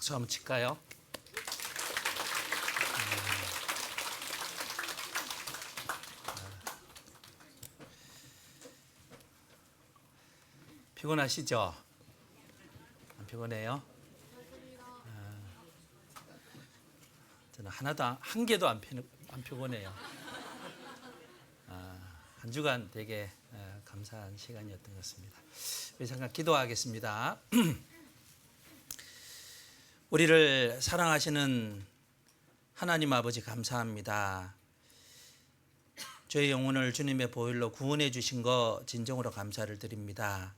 박수 한번 칠까요? 피곤하시죠? 안 피곤해요? 저는 한 개도 안 피곤해요. 한 주간 되게 감사한 시간이었던 것 같습니다. 우리 잠깐 기도하겠습니다. 우리를 사랑하시는 하나님 아버지 감사합니다. 저희 영혼을 주님의 보혈로 구원해 주신 거 진정으로 감사를 드립니다.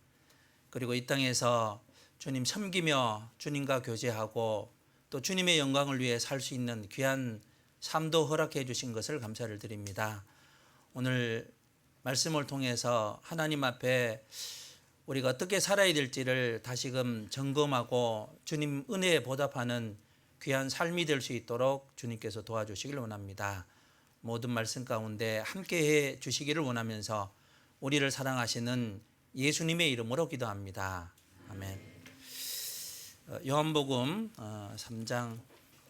그리고 이 땅에서 주님 섬기며 주님과 교제하고 또 주님의 영광을 위해 살 수 있는 귀한 삶도 허락해 주신 것을 감사를 드립니다. 오늘 말씀을 통해서 하나님 앞에 우리가 어떻게 살아야 될지를 다시금 점검하고 주님 은혜에 보답하는 귀한 삶이 될 수 있도록 주님께서 도와주시길 원합니다. 모든 말씀 가운데 함께해 주시기를 원하면서 우리를 사랑하시는 예수님의 이름으로 기도합니다. 아멘. 요한복음 3장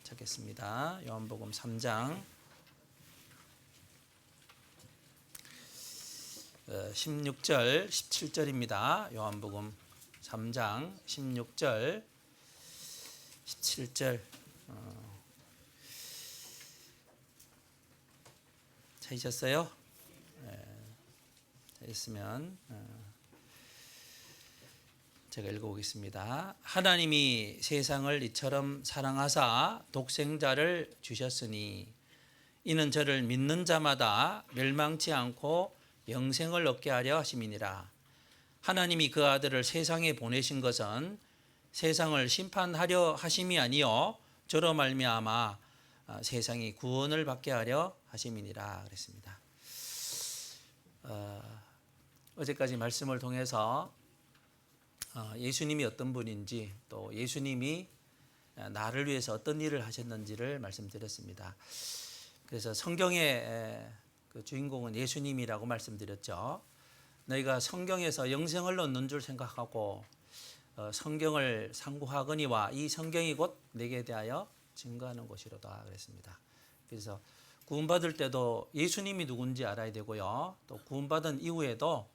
찾겠습니다. 요한복음 3장 16절 17절입니다. 요한복음 3장 16절 17절 찾으셨어요? 있으면 제가 읽어보겠습니다. 하나님이 세상을 이처럼 사랑하사 독생자를 주셨으니 이는 저를 믿는 자마다 멸망치 않고 영생을 얻게 하려 하심이니라. 하나님이 그 아들을 세상에 보내신 것은 세상을 심판하려 하심이 아니요 저로 말미암아 세상이 구원을 받게 하려 하심이니라 그랬습니다. 어제까지 말씀을 통해서 예수님이 어떤 분인지 또 예수님이 나를 위해서 어떤 일을 하셨는지를 말씀드렸습니다. 그래서 성경의 그 주인공은 예수님이라고 말씀드렸죠. 너희가 성경에서 영생을 얻는 줄 생각하고 성경을 상고하거니와 이 성경이 곧 내게 대하여 증거하는 것이로다 그랬습니다. 그래서 구원받을 때도 예수님이 누군지 알아야 되고요. 또 구원받은 이후에도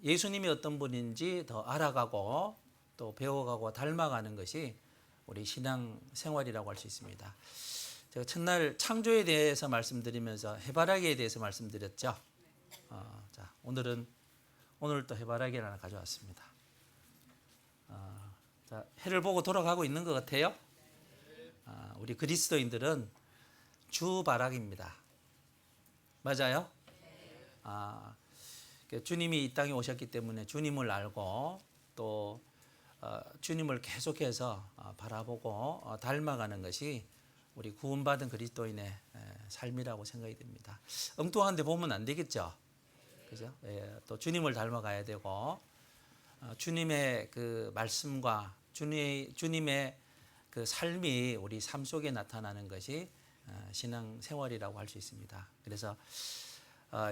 예수님이 어떤 분인지 더 알아가고 또 배워가고 닮아가는 것이 우리 신앙 생활이라고 할 수 있습니다. 제가 첫날 창조에 대해서 말씀드리면서 해바라기에 대해서 말씀드렸죠. 자, 오늘 또 해바라기를 하나 가져왔습니다. 자, 해를 보고 돌아가고 있는 것 같아요. 우리 그리스도인들은 주바라기입니다. 맞아요? 주님이 이 땅에 오셨기 때문에 주님을 알고 또 주님을 계속해서 바라보고 닮아가는 것이 우리 구원받은 그리스도인의 삶이라고 생각이 됩니다. 엉뚱한데 보면 안 되겠죠. 그죠? 또 주님을 닮아가야 되고 주님의 그 말씀과 주님의 그 삶이 우리 삶 속에 나타나는 것이 신앙 생활이라고 할 수 있습니다. 그래서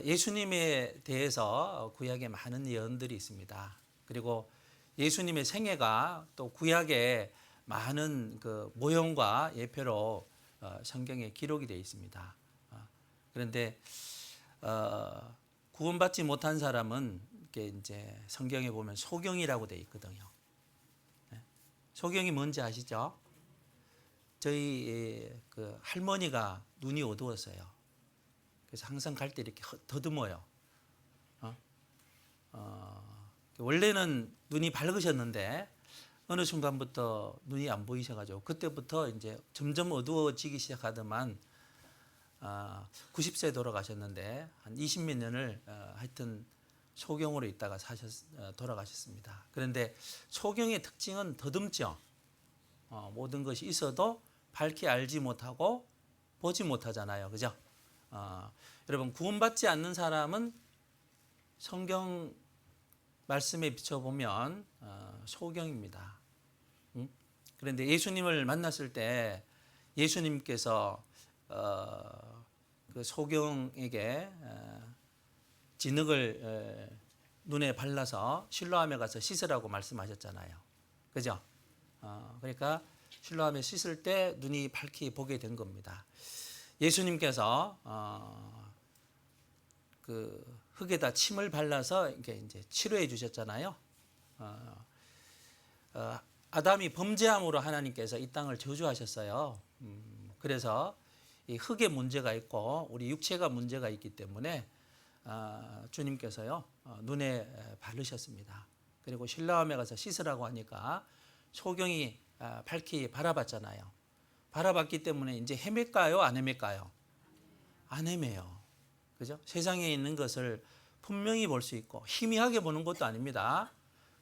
예수님에 대해서 구약에 많은 예언들이 있습니다. 그리고 예수님의 생애가 또 구약에 많은 그 모형과 예표로 성경에 기록이 되어 있습니다. 그런데 구원받지 못한 사람은 이게 이제 성경에 보면 소경이라고 되어 있거든요. 소경이 뭔지 아시죠? 저희 그 할머니가 눈이 어두웠어요. 그래서 항상 갈 때 이렇게 더듬어요. 원래는 눈이 밝으셨는데 어느 순간부터 눈이 안 보이셔가지고 그때부터 이제 점점 어두워지기 시작하더만 90세 돌아가셨는데 한 20몇 년을 하여튼 소경으로 있다가 돌아가셨습니다. 그런데 소경의 특징은 더듬죠. 모든 것이 있어도 밝게 알지 못하고 보지 못하잖아요. 그죠? 여러분 구원받지 않는 사람은 성경 말씀에 비춰보면 소경입니다. 그런데 예수님을 만났을 때 예수님께서 그 소경에게 진흙을 눈에 발라서 실로암에 가서 씻으라고 말씀하셨잖아요. 그죠? 그러니까 실로암에 씻을 때 눈이 밝히 보게 된 겁니다. 예수님께서 그 흙에다 침을 발라서 이렇게 이제 치료해 주셨잖아요. 아담이 범죄함으로 하나님께서 이 땅을 저주하셨어요. 그래서 이 흙에 문제가 있고 우리 육체가 문제가 있기 때문에 주님께서요 눈에 바르셨습니다. 그리고 실로암에 가서 씻으라고 하니까 소경이 밝히 바라봤잖아요. 바라봤기 때문에 이제 헤맬까요? 안 헤맬까요? 안 헤매요. 그죠? 세상에 있는 것을 분명히 볼 수 있고 희미하게 보는 것도 아닙니다.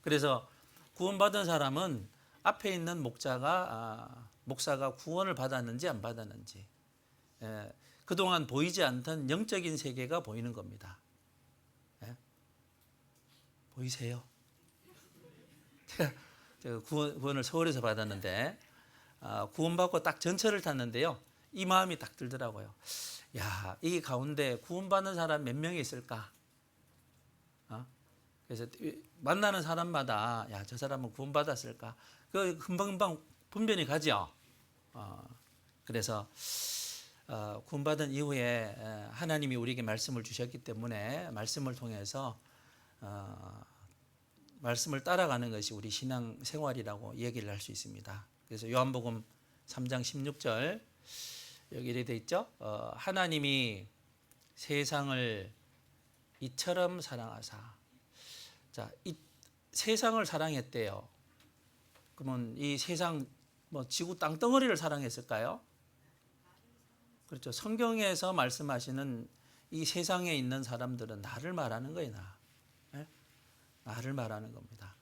그래서 구원받은 사람은 앞에 있는 목사가 구원을 받았는지 안 받았는지 그동안 보이지 않던 영적인 세계가 보이는 겁니다. 보이세요? 제가 구원을 서울에서 받았는데 구원받고 딱 전철을 탔는데요. 이 마음이 딱 들더라고요. 야, 이 가운데 구원받는 사람 몇 명이 있을까? 그래서 만나는 사람마다 야, 저 사람은 구원받았을까? 그 금방금방 분별이 가죠. 그래서 구원받은 이후에 하나님이 우리에게 말씀을 주셨기 때문에 말씀을 통해서 말씀을 따라가는 것이 우리 신앙 생활이라고 얘기를 할 수 있습니다. 그래서 요한복음 3장 16절 여기 이렇게 돼 있죠. 하나님이 세상을 이처럼 사랑하사. 자, 이 세상을 사랑했대요. 그러면 이 세상 뭐 지구 땅덩어리를 사랑했을까요? 그렇죠. 성경에서 말씀하시는 이 세상에 있는 사람들은 나를 말하는 거예요. 나를 말하는 겁니다.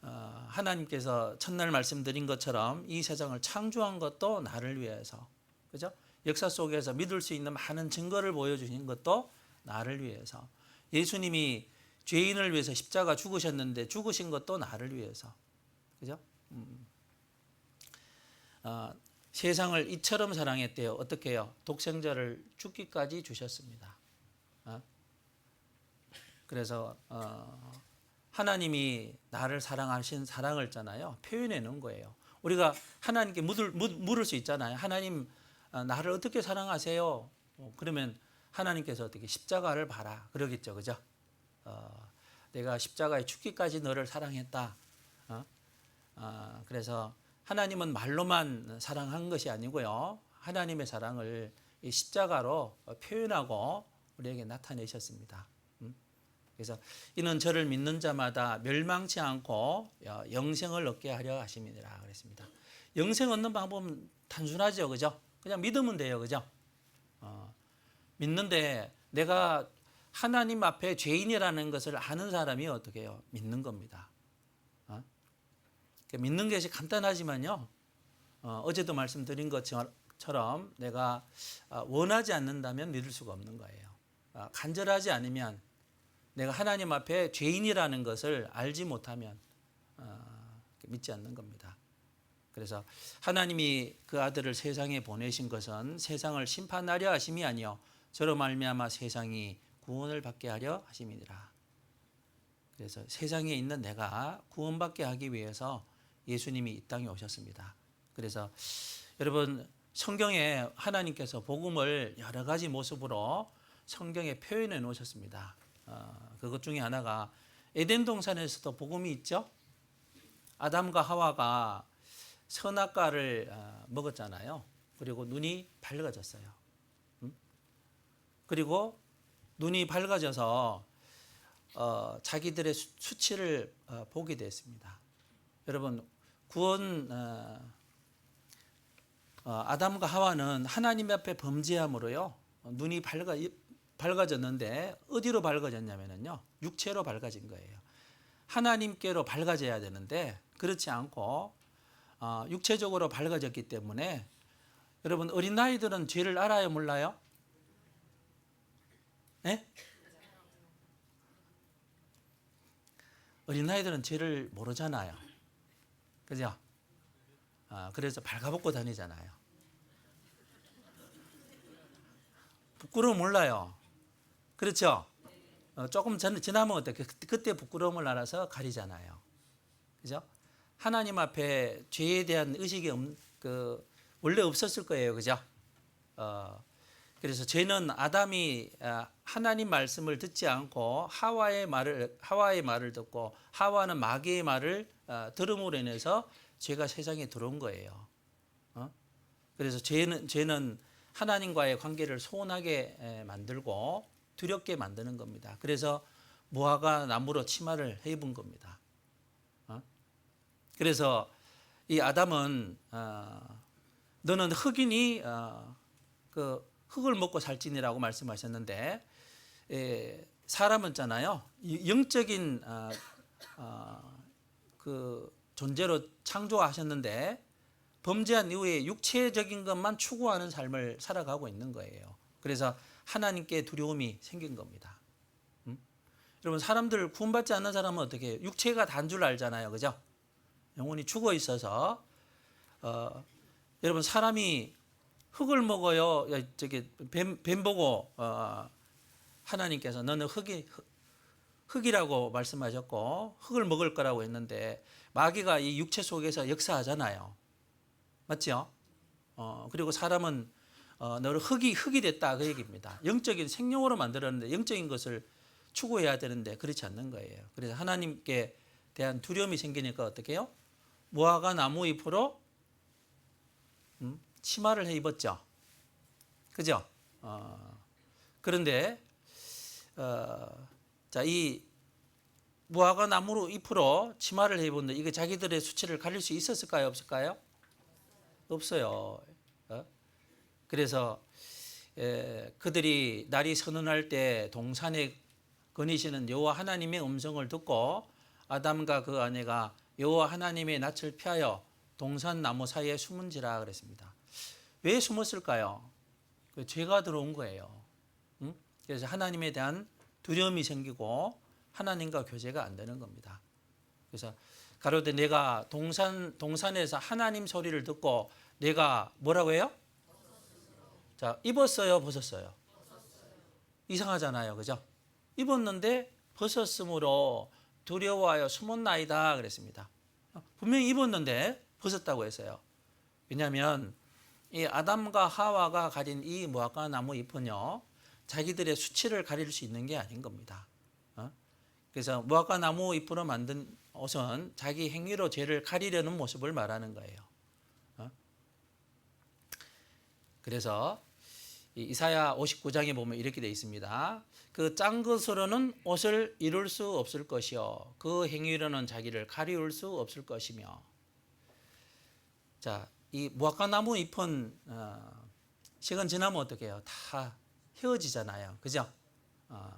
하나님께서 첫날 말씀드린 것처럼 이 세상을 창조한 것도 나를 위해서, 그죠? 역사 속에서 믿을 수 있는 많은 증거를 보여주신 것도 나를 위해서. 예수님이 죄인을 위해서 십자가 죽으셨는데 죽으신 것도 나를 위해서, 그죠? 세상을 이처럼 사랑했대요. 어떻게 해요? 독생자를 죽기까지 주셨습니다. 그래서 하나님이 나를 사랑하신 사랑을 있잖아요. 표현해 놓은 거예요. 우리가 하나님께 물을 수 있잖아요. 하나님 나를 어떻게 사랑하세요? 그러면 하나님께서 어떻게 십자가를 봐라 그러겠죠, 그죠? 내가 십자가에 죽기까지 너를 사랑했다. 그래서 하나님은 말로만 사랑한 것이 아니고요. 하나님의 사랑을 이 십자가로 표현하고 우리에게 나타내셨습니다. 그래서 이는 저를 믿는 자마다 멸망치 않고 영생을 얻게 하려 하심이니라 그랬습니다. 영생 얻는 방법은 단순하죠, 그죠? 그냥 믿으면 돼요, 그죠? 믿는데 내가 하나님 앞에 죄인이라는 것을 아는 사람이 어떻게 해요? 믿는 겁니다. 믿는 것이 간단하지만요. 어제도 말씀드린 것처럼 내가 원하지 않는다면 믿을 수가 없는 거예요. 간절하지 않으면 내가 하나님 앞에 죄인이라는 것을 알지 못하면 믿지 않는 겁니다. 그래서 하나님이 그 아들을 세상에 보내신 것은 세상을 심판하려 하심이 아니요 저로 말미암아 세상이 구원을 받게 하려 하심이니라. 그래서 세상에 있는 내가 구원받게 하기 위해서 예수님이 이 땅에 오셨습니다. 그래서 여러분 성경에 하나님께서 복음을 여러 가지 모습으로 성경에 표현해 놓으셨습니다. 그것 중에 하나가 에덴 동산에서도 복음이 있죠. 아담과 하와가 선악과를 먹었잖아요. 그리고 눈이 밝아졌어요. 그리고 눈이 밝아져서 자기들의 수치를 보게 됐습니다. 여러분 구원 아담과 하와는 하나님 앞에 범죄함으로요 눈이 밝아졌는데 어디로 밝아졌냐면요 육체로 밝아진 거예요. 하나님께로 밝아져야 되는데 그렇지 않고 육체적으로 밝아졌기 때문에 여러분 어린아이들은 죄를 알아요 몰라요? 네? 어린아이들은 죄를 모르잖아요. 그죠? 그래서 발가벗고 다니잖아요. 부끄러움 몰라요. 그렇죠? 조금 지나면 어떻게 그때 부끄러움을 알아서 가리잖아요. 그죠? 하나님 앞에 죄에 대한 의식이 원래 없었을 거예요, 그죠? 그래서 죄는 아담이 하나님 말씀을 듣지 않고 하와의 말을 듣고 하와는 마귀의 말을 들음으로 인해서 죄가 세상에 들어온 거예요. 그래서 죄는 하나님과의 관계를 소원하게 만들고 두렵게 만드는 겁니다. 그래서 무화과 나무로 치마를 해입은 겁니다. 그래서 이 아담은 너는 흑이니 그 흙을 먹고 살지니라고 말씀하셨는데, 사람은 있잖아요, 영적인 그 존재로 창조하셨는데 범죄한 이후에 육체적인 것만 추구하는 삶을 살아가고 있는 거예요. 그래서 하나님께 두려움이 생긴 겁니다. 여러분, 사람들 구원받지 않는 사람은 어떻게 해요? 육체가 단 줄 알잖아요, 그죠? 영혼이 죽어 있어서 여러분, 사람이 흙을 먹어요. 저기 뱀 보고 하나님께서 너는 흙이라고 말씀하셨고 흙을 먹을 거라고 했는데 마귀가 이 육체 속에서 역사하잖아요. 맞죠? 그리고 사람은 너를 흙이 됐다, 그 얘기입니다. 영적인 생명으로 만들었는데 영적인 것을 추구해야 되는데 그렇지 않는 거예요. 그래서 하나님께 대한 두려움이 생기니까 어떻게 해요? 무화과 나무 잎으로 치마를 해 입었죠. 그죠? 그런데 자, 이 무화과 나무로 잎으로 치마를 해 입었는데 이게 자기들의 수치를 가릴 수 있었을까요? 없을까요? 없어요. 그래서 그들이 날이 서늘할 때 동산에 거니시는 여호와 하나님의 음성을 듣고 아담과 그 아내가 여호와 하나님의 낯을 피하여 동산 나무 사이에 숨은지라 그랬습니다. 왜 숨었을까요? 그 죄가 들어온 거예요. 그래서 하나님에 대한 두려움이 생기고 하나님과 교제가 안 되는 겁니다. 그래서 가로되 내가 동산에서 하나님 소리를 듣고 내가 뭐라고 해요? 자, 입었어요, 벗었어요? 이상하잖아요, 그죠? 입었는데 벗었으므로 두려워하여 숨었나이다 그랬습니다. 분명히 입었는데 벗었다고 했어요. 왜냐하면 이 아담과 하와가 가진 이 무화과 나무 잎은요, 자기들의 수치를 가릴 수 있는 게 아닌 겁니다. 그래서 무화과 나무 잎으로 만든 옷은 자기 행위로 죄를 가리려는 모습을 말하는 거예요. 그래서 이사야 59장에 보면 이렇게 되어 있습니다. 그 짠 것으로는 옷을 이룰 수 없을 것이요 그 행위로는 자기를 가리울 수 없을 것이며. 자, 이 무화과 나무 잎은 시간 지나면 어떻게 해요? 다 헤어지잖아요, 그죠?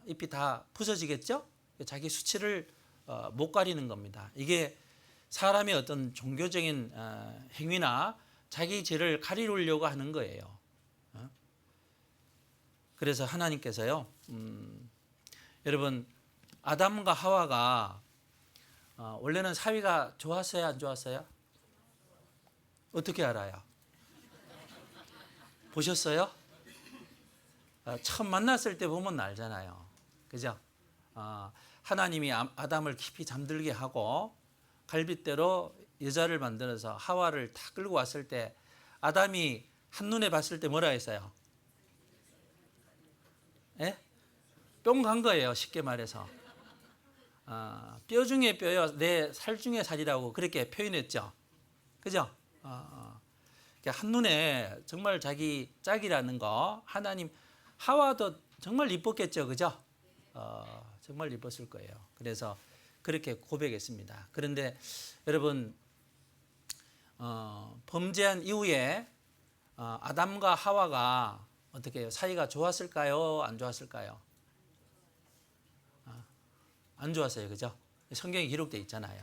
잎이 다 부서지겠죠? 자기 수치를 못 가리는 겁니다. 이게 사람의 어떤 종교적인 행위나 자기 죄를 가리려고 하는 거예요. 그래서 하나님께서요, 여러분, 아담과 하와가 원래는 사이가 좋았어요, 안 좋았어요? 어떻게 알아요? 보셨어요? 처음 만났을 때 보면 알잖아요, 그죠? 하나님이 아담을 깊이 잠들게 하고 갈빗대로 여자를 만들어서 하와를 다 끌고 왔을 때 아담이 한눈에 봤을 때 뭐라 했어요? 예? 뿅 간 거예요, 쉽게 말해서. 뼈 중에 뼈요, 내 살 중에 살이라고 그렇게 표현했죠, 그죠? 한눈에 정말 자기 짝이라는 거, 하나님, 하와도 정말 이뻤겠죠, 그죠? 정말 이뻤을 거예요. 그래서 그렇게 고백했습니다. 그런데 여러분, 범죄한 이후에 아담과 하와가 어떻게 해요? 사이가 좋았을까요? 안 좋았을까요? 안 좋았어요, 그죠? 성경에 기록되어 있잖아요.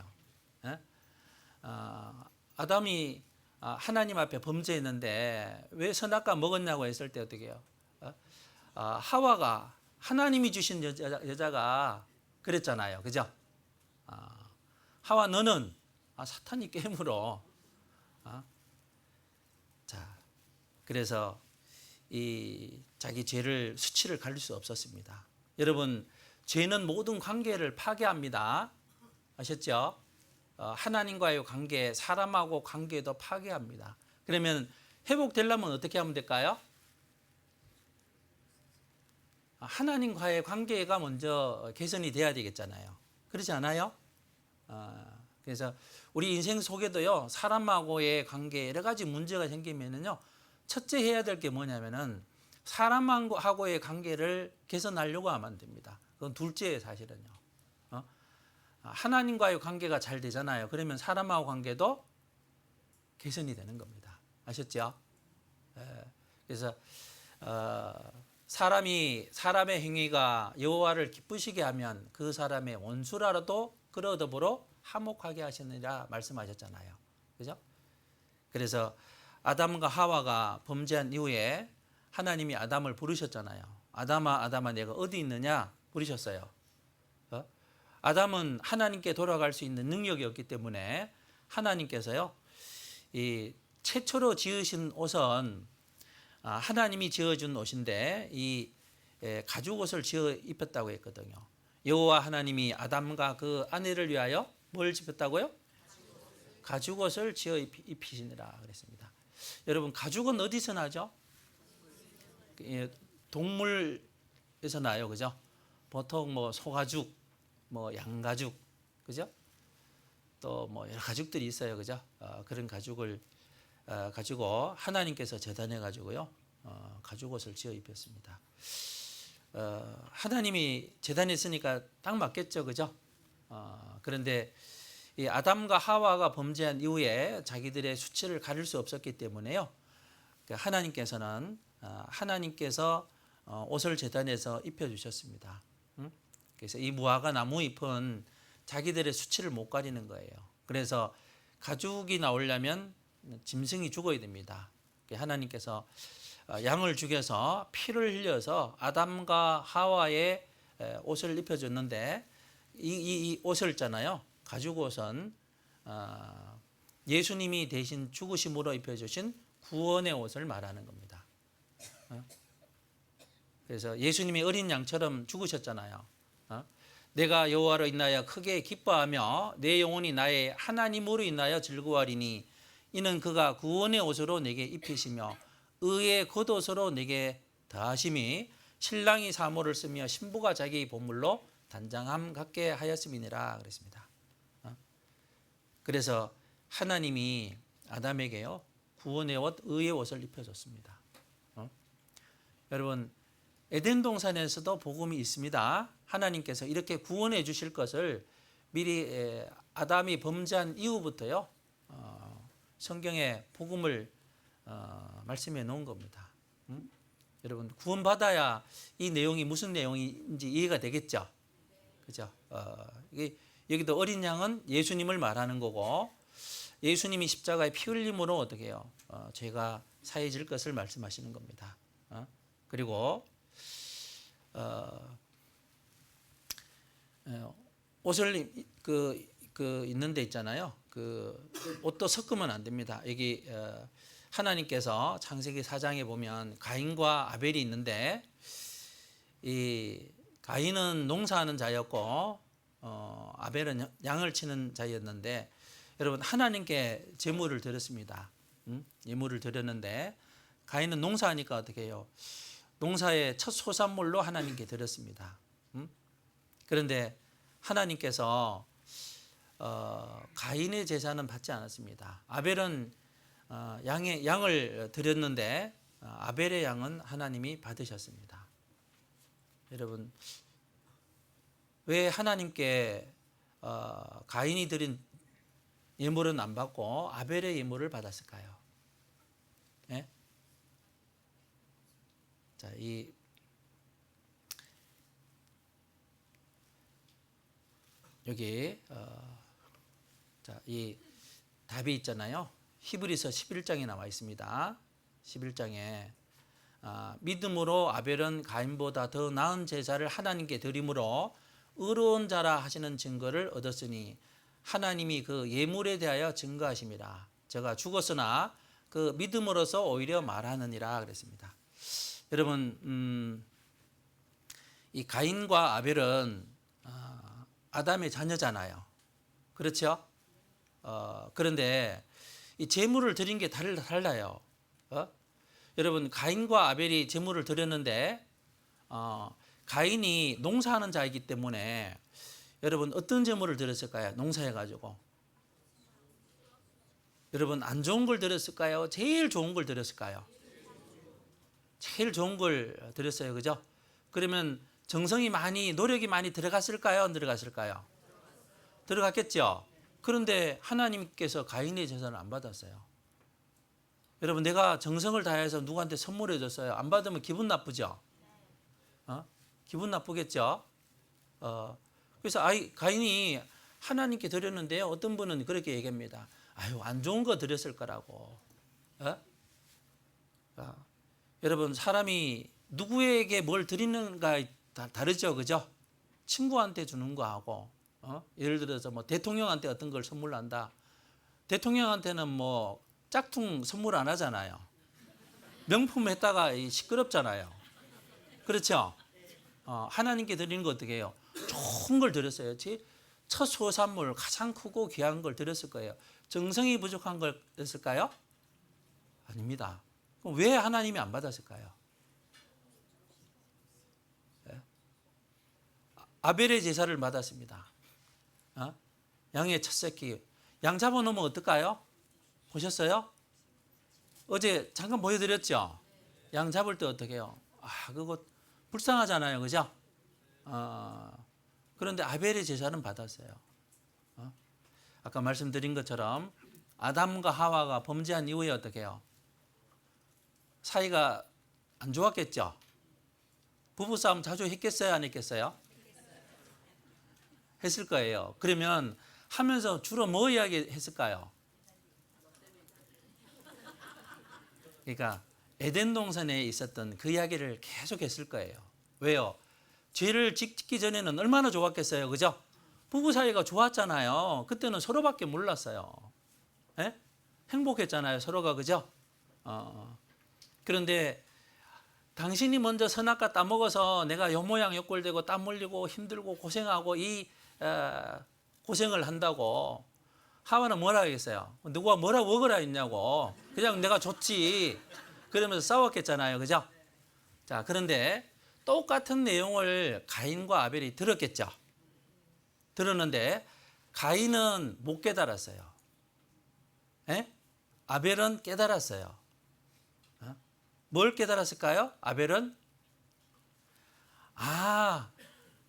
아담이 하나님 앞에 범죄했는데 왜 선악과 먹었냐고 했을 때 어떻게 해요? 하와가 하나님이 주신 여자가 그랬잖아요, 그죠? 하와 너는 사탄이 깨물어. 자, 그래서 이 자기 죄를 수치를 가릴 수 없었습니다. 여러분, 죄는 모든 관계를 파괴합니다. 아셨죠? 하나님과의 관계, 사람하고 관계도 파괴합니다. 그러면 회복되려면 어떻게 하면 될까요? 하나님과의 관계가 먼저 개선이 돼야 되겠잖아요. 그렇지 않아요? 그래서 우리 인생 속에도요, 사람하고의 관계에 여러 가지 문제가 생기면은요, 첫째 해야 될 게 뭐냐면은 사람하고의 관계를 개선하려고 하면 안 됩니다. 그건 둘째예요, 사실은요. 하나님과의 관계가 잘 되잖아요. 그러면 사람하고 관계도 개선이 되는 겁니다. 아셨죠? 그래서 사람의 행위가 여호와를 기쁘시게 하면 그 사람의 원수라도 그러 더불어 화목하게 하시느니라 말씀하셨잖아요. 그죠? 그래서 아담과 하와가 범죄한 이후에 하나님이 아담을 부르셨잖아요. 아담아, 아담아, 내가 어디 있느냐? 부르셨어요. 아담은 하나님께 돌아갈 수 있는 능력이 없기 때문에 하나님께서요, 이 최초로 지으신 옷은 하나님이 지어준 옷인데 이 가죽 옷을 지어 입혔다고 했거든요. 여호와 하나님이 아담과 그 아내를 위하여 뭘 입혔다고요? 가죽 옷을 지어 입히시니라 그랬습니다. 여러분, 가죽은 어디서 나죠? 동물에서 나요, 그죠? 보통 뭐 소가죽, 뭐 양가죽, 그죠? 또 뭐 여러 가죽들이 있어요, 그죠? 그런 가죽을 가지고 하나님께서 재단해 가지고요, 가죽 옷을 지어 입혔습니다. 하나님이 재단했으니까 딱 맞겠죠, 그죠? 그런데 이 아담과 하와가 범죄한 이후에 자기들의 수치를 가릴 수 없었기 때문에요, 하나님께서는 하나님께서 옷을 재단해서 입혀 주셨습니다. 그래서 이 무화과 나무 잎은 자기들의 수치를 못 가리는 거예요. 그래서 가죽이 나오려면 짐승이 죽어야 됩니다. 하나님께서 양을 죽여서 피를 흘려서 아담과 하와의 옷을 입혀줬는데 이 옷을 있잖아요. 가죽 옷은 예수님이 대신 죽으심으로 입혀주신 구원의 옷을 말하는 겁니다. 그래서 예수님이 어린 양처럼 죽으셨잖아요. 내가 여호와로 인하여 크게 기뻐하며 내 영혼이 나의 하나님으로 인하여 즐거워하리니 이는 그가 구원의 옷으로 내게 입히시며 의의 겉옷으로 내게 더하심이 신랑이 사모를 쓰며 신부가 자기의 보물로 단장함 갖게 하였음이니라 그랬습니다. 그래서 하나님이 아담에게요, 구원의 옷, 의의 옷을 입혀줬습니다. 여러분, 에덴 동산에서도 복음이 있습니다. 하나님께서 이렇게 구원해 주실 것을 미리 아담이 범죄한 이후부터요, 성경에 복음을 말씀해 놓은 겁니다. 여러분, 구원받아야 이 내용이 무슨 내용인지 이해가 되겠죠? 그죠? 여기도 어린 양은 예수님을 말하는 거고, 예수님이 십자가에 피 흘림으로 어떻게 해요? 죄가 사해질 것을 말씀하시는 겁니다. 그리고 옷을 있는 데 있잖아요. 그 옷도 섞으면 안 됩니다. 여기 하나님께서 창세기 4장에 보면 가인과 아벨이 있는데, 이 가인은 농사하는 자였고 아벨은 양을 치는 자였는데, 여러분, 하나님께 제물을 드렸습니다. 예물을 드렸는데 가인은 농사하니까 어떻게 해요? 농사의 첫 소산물로 하나님께 드렸습니다. 그런데 하나님께서 가인의 제사는 받지 않았습니다. 아벨은 양을 드렸는데 아벨의 양은 하나님이 받으셨습니다. 여러분, 왜 하나님께 가인이 드린 예물은 안 받고 아벨의 예물을 받았을까요? 예? 자, 여기 이 답이 있잖아요. 히브리서 11장에 나와 있습니다. 11장에 믿음으로 아벨은 가인보다 더 나은 제사를 하나님께 드림으로 의로운 자라 하시는 증거를 얻었으니 하나님이 그 예물에 대하여 증거하심이라. 제가 죽었으나 그 믿음으로서 오히려 말하느니라 그랬습니다. 여러분, 이 가인과 아벨은 아담의 자녀잖아요. 그렇죠? 그런데 이 제물을 드린 게 달라요. 여러분 가인과 아벨이 제물을 드렸는데 가인이 농사하는 자이기 때문에 여러분 어떤 제물을 드렸을까요? 농사해가지고 여러분 안 좋은 걸 드렸을까요? 제일 좋은 걸 드렸을까요? 제일 좋은 걸 드렸어요, 그죠? 그러면 정성이 많이 노력이 많이 들어갔을까요? 안 들어갔을까요? 들어갔겠죠. 그런데 하나님께서 가인의 제사를 안 받았어요. 여러분 내가 정성을 다해서 누구한테 선물해 줬어요. 안 받으면 기분 나쁘죠? 기분 나쁘겠죠? 그래서 가인이 하나님께 드렸는데요. 어떤 분은 그렇게 얘기합니다. 아유, 안 좋은 거 드렸을 거라고. 여러분 사람이 누구에게 뭘 드리는가 다르죠, 그죠? 친구한테 주는 거하고 예를 들어서 뭐 대통령한테 어떤 걸 선물한다. 대통령한테는 뭐 짝퉁 선물 안 하잖아요. 명품 했다가 시끄럽잖아요. 그렇죠? 하나님께 드리는 거 어떻게 해요? 좋은 걸 드렸어요. 첫 소산물 가장 크고 귀한 걸 드렸을 거예요. 정성이 부족한 걸 드렸을까요? 아닙니다. 그럼 왜 하나님이 안 받았을까요? 아벨의 제사를 받았습니다. 양의 첫 새끼. 양 잡아놓으면 어떨까요? 보셨어요? 어제 잠깐 보여드렸죠? 양 잡을 때 어떻게 해요? 그거 불쌍하잖아요. 그죠? 그런데 아벨의 제사는 받았어요. 아까 말씀드린 것처럼 아담과 하와가 범죄한 이후에 어떻게 해요? 사이가 안 좋았겠죠? 부부싸움 자주 했겠어요? 안 했겠어요? 했을 거예요. 그러면 하면서 주로 뭐 이야기 했을까요? 그러니까 에덴 동산에 있었던 그 이야기를 계속 했을 거예요. 왜요? 죄를 짓기 전에는 얼마나 좋았겠어요. 그죠? 부부 사이가 좋았잖아요. 그때는 서로밖에 몰랐어요. 예? 행복했잖아요. 서로가. 그죠? 그런데 당신이 먼저 선악과 따먹어서 내가 요 모양 요 꼴 되고 땀 흘리고 힘들고 고생하고 고생을 한다고 하와는 뭐라 하겠어요? 누가 뭐라 먹으라 했냐고. 그냥 내가 줬지. 그러면서 싸웠겠잖아요. 그죠? 자, 그런데 똑같은 내용을 가인과 아벨이 들었겠죠. 들었는데 가인은 못 깨달았어요. 에? 아벨은 깨달았어요. 뭘 깨달았을까요? 아벨은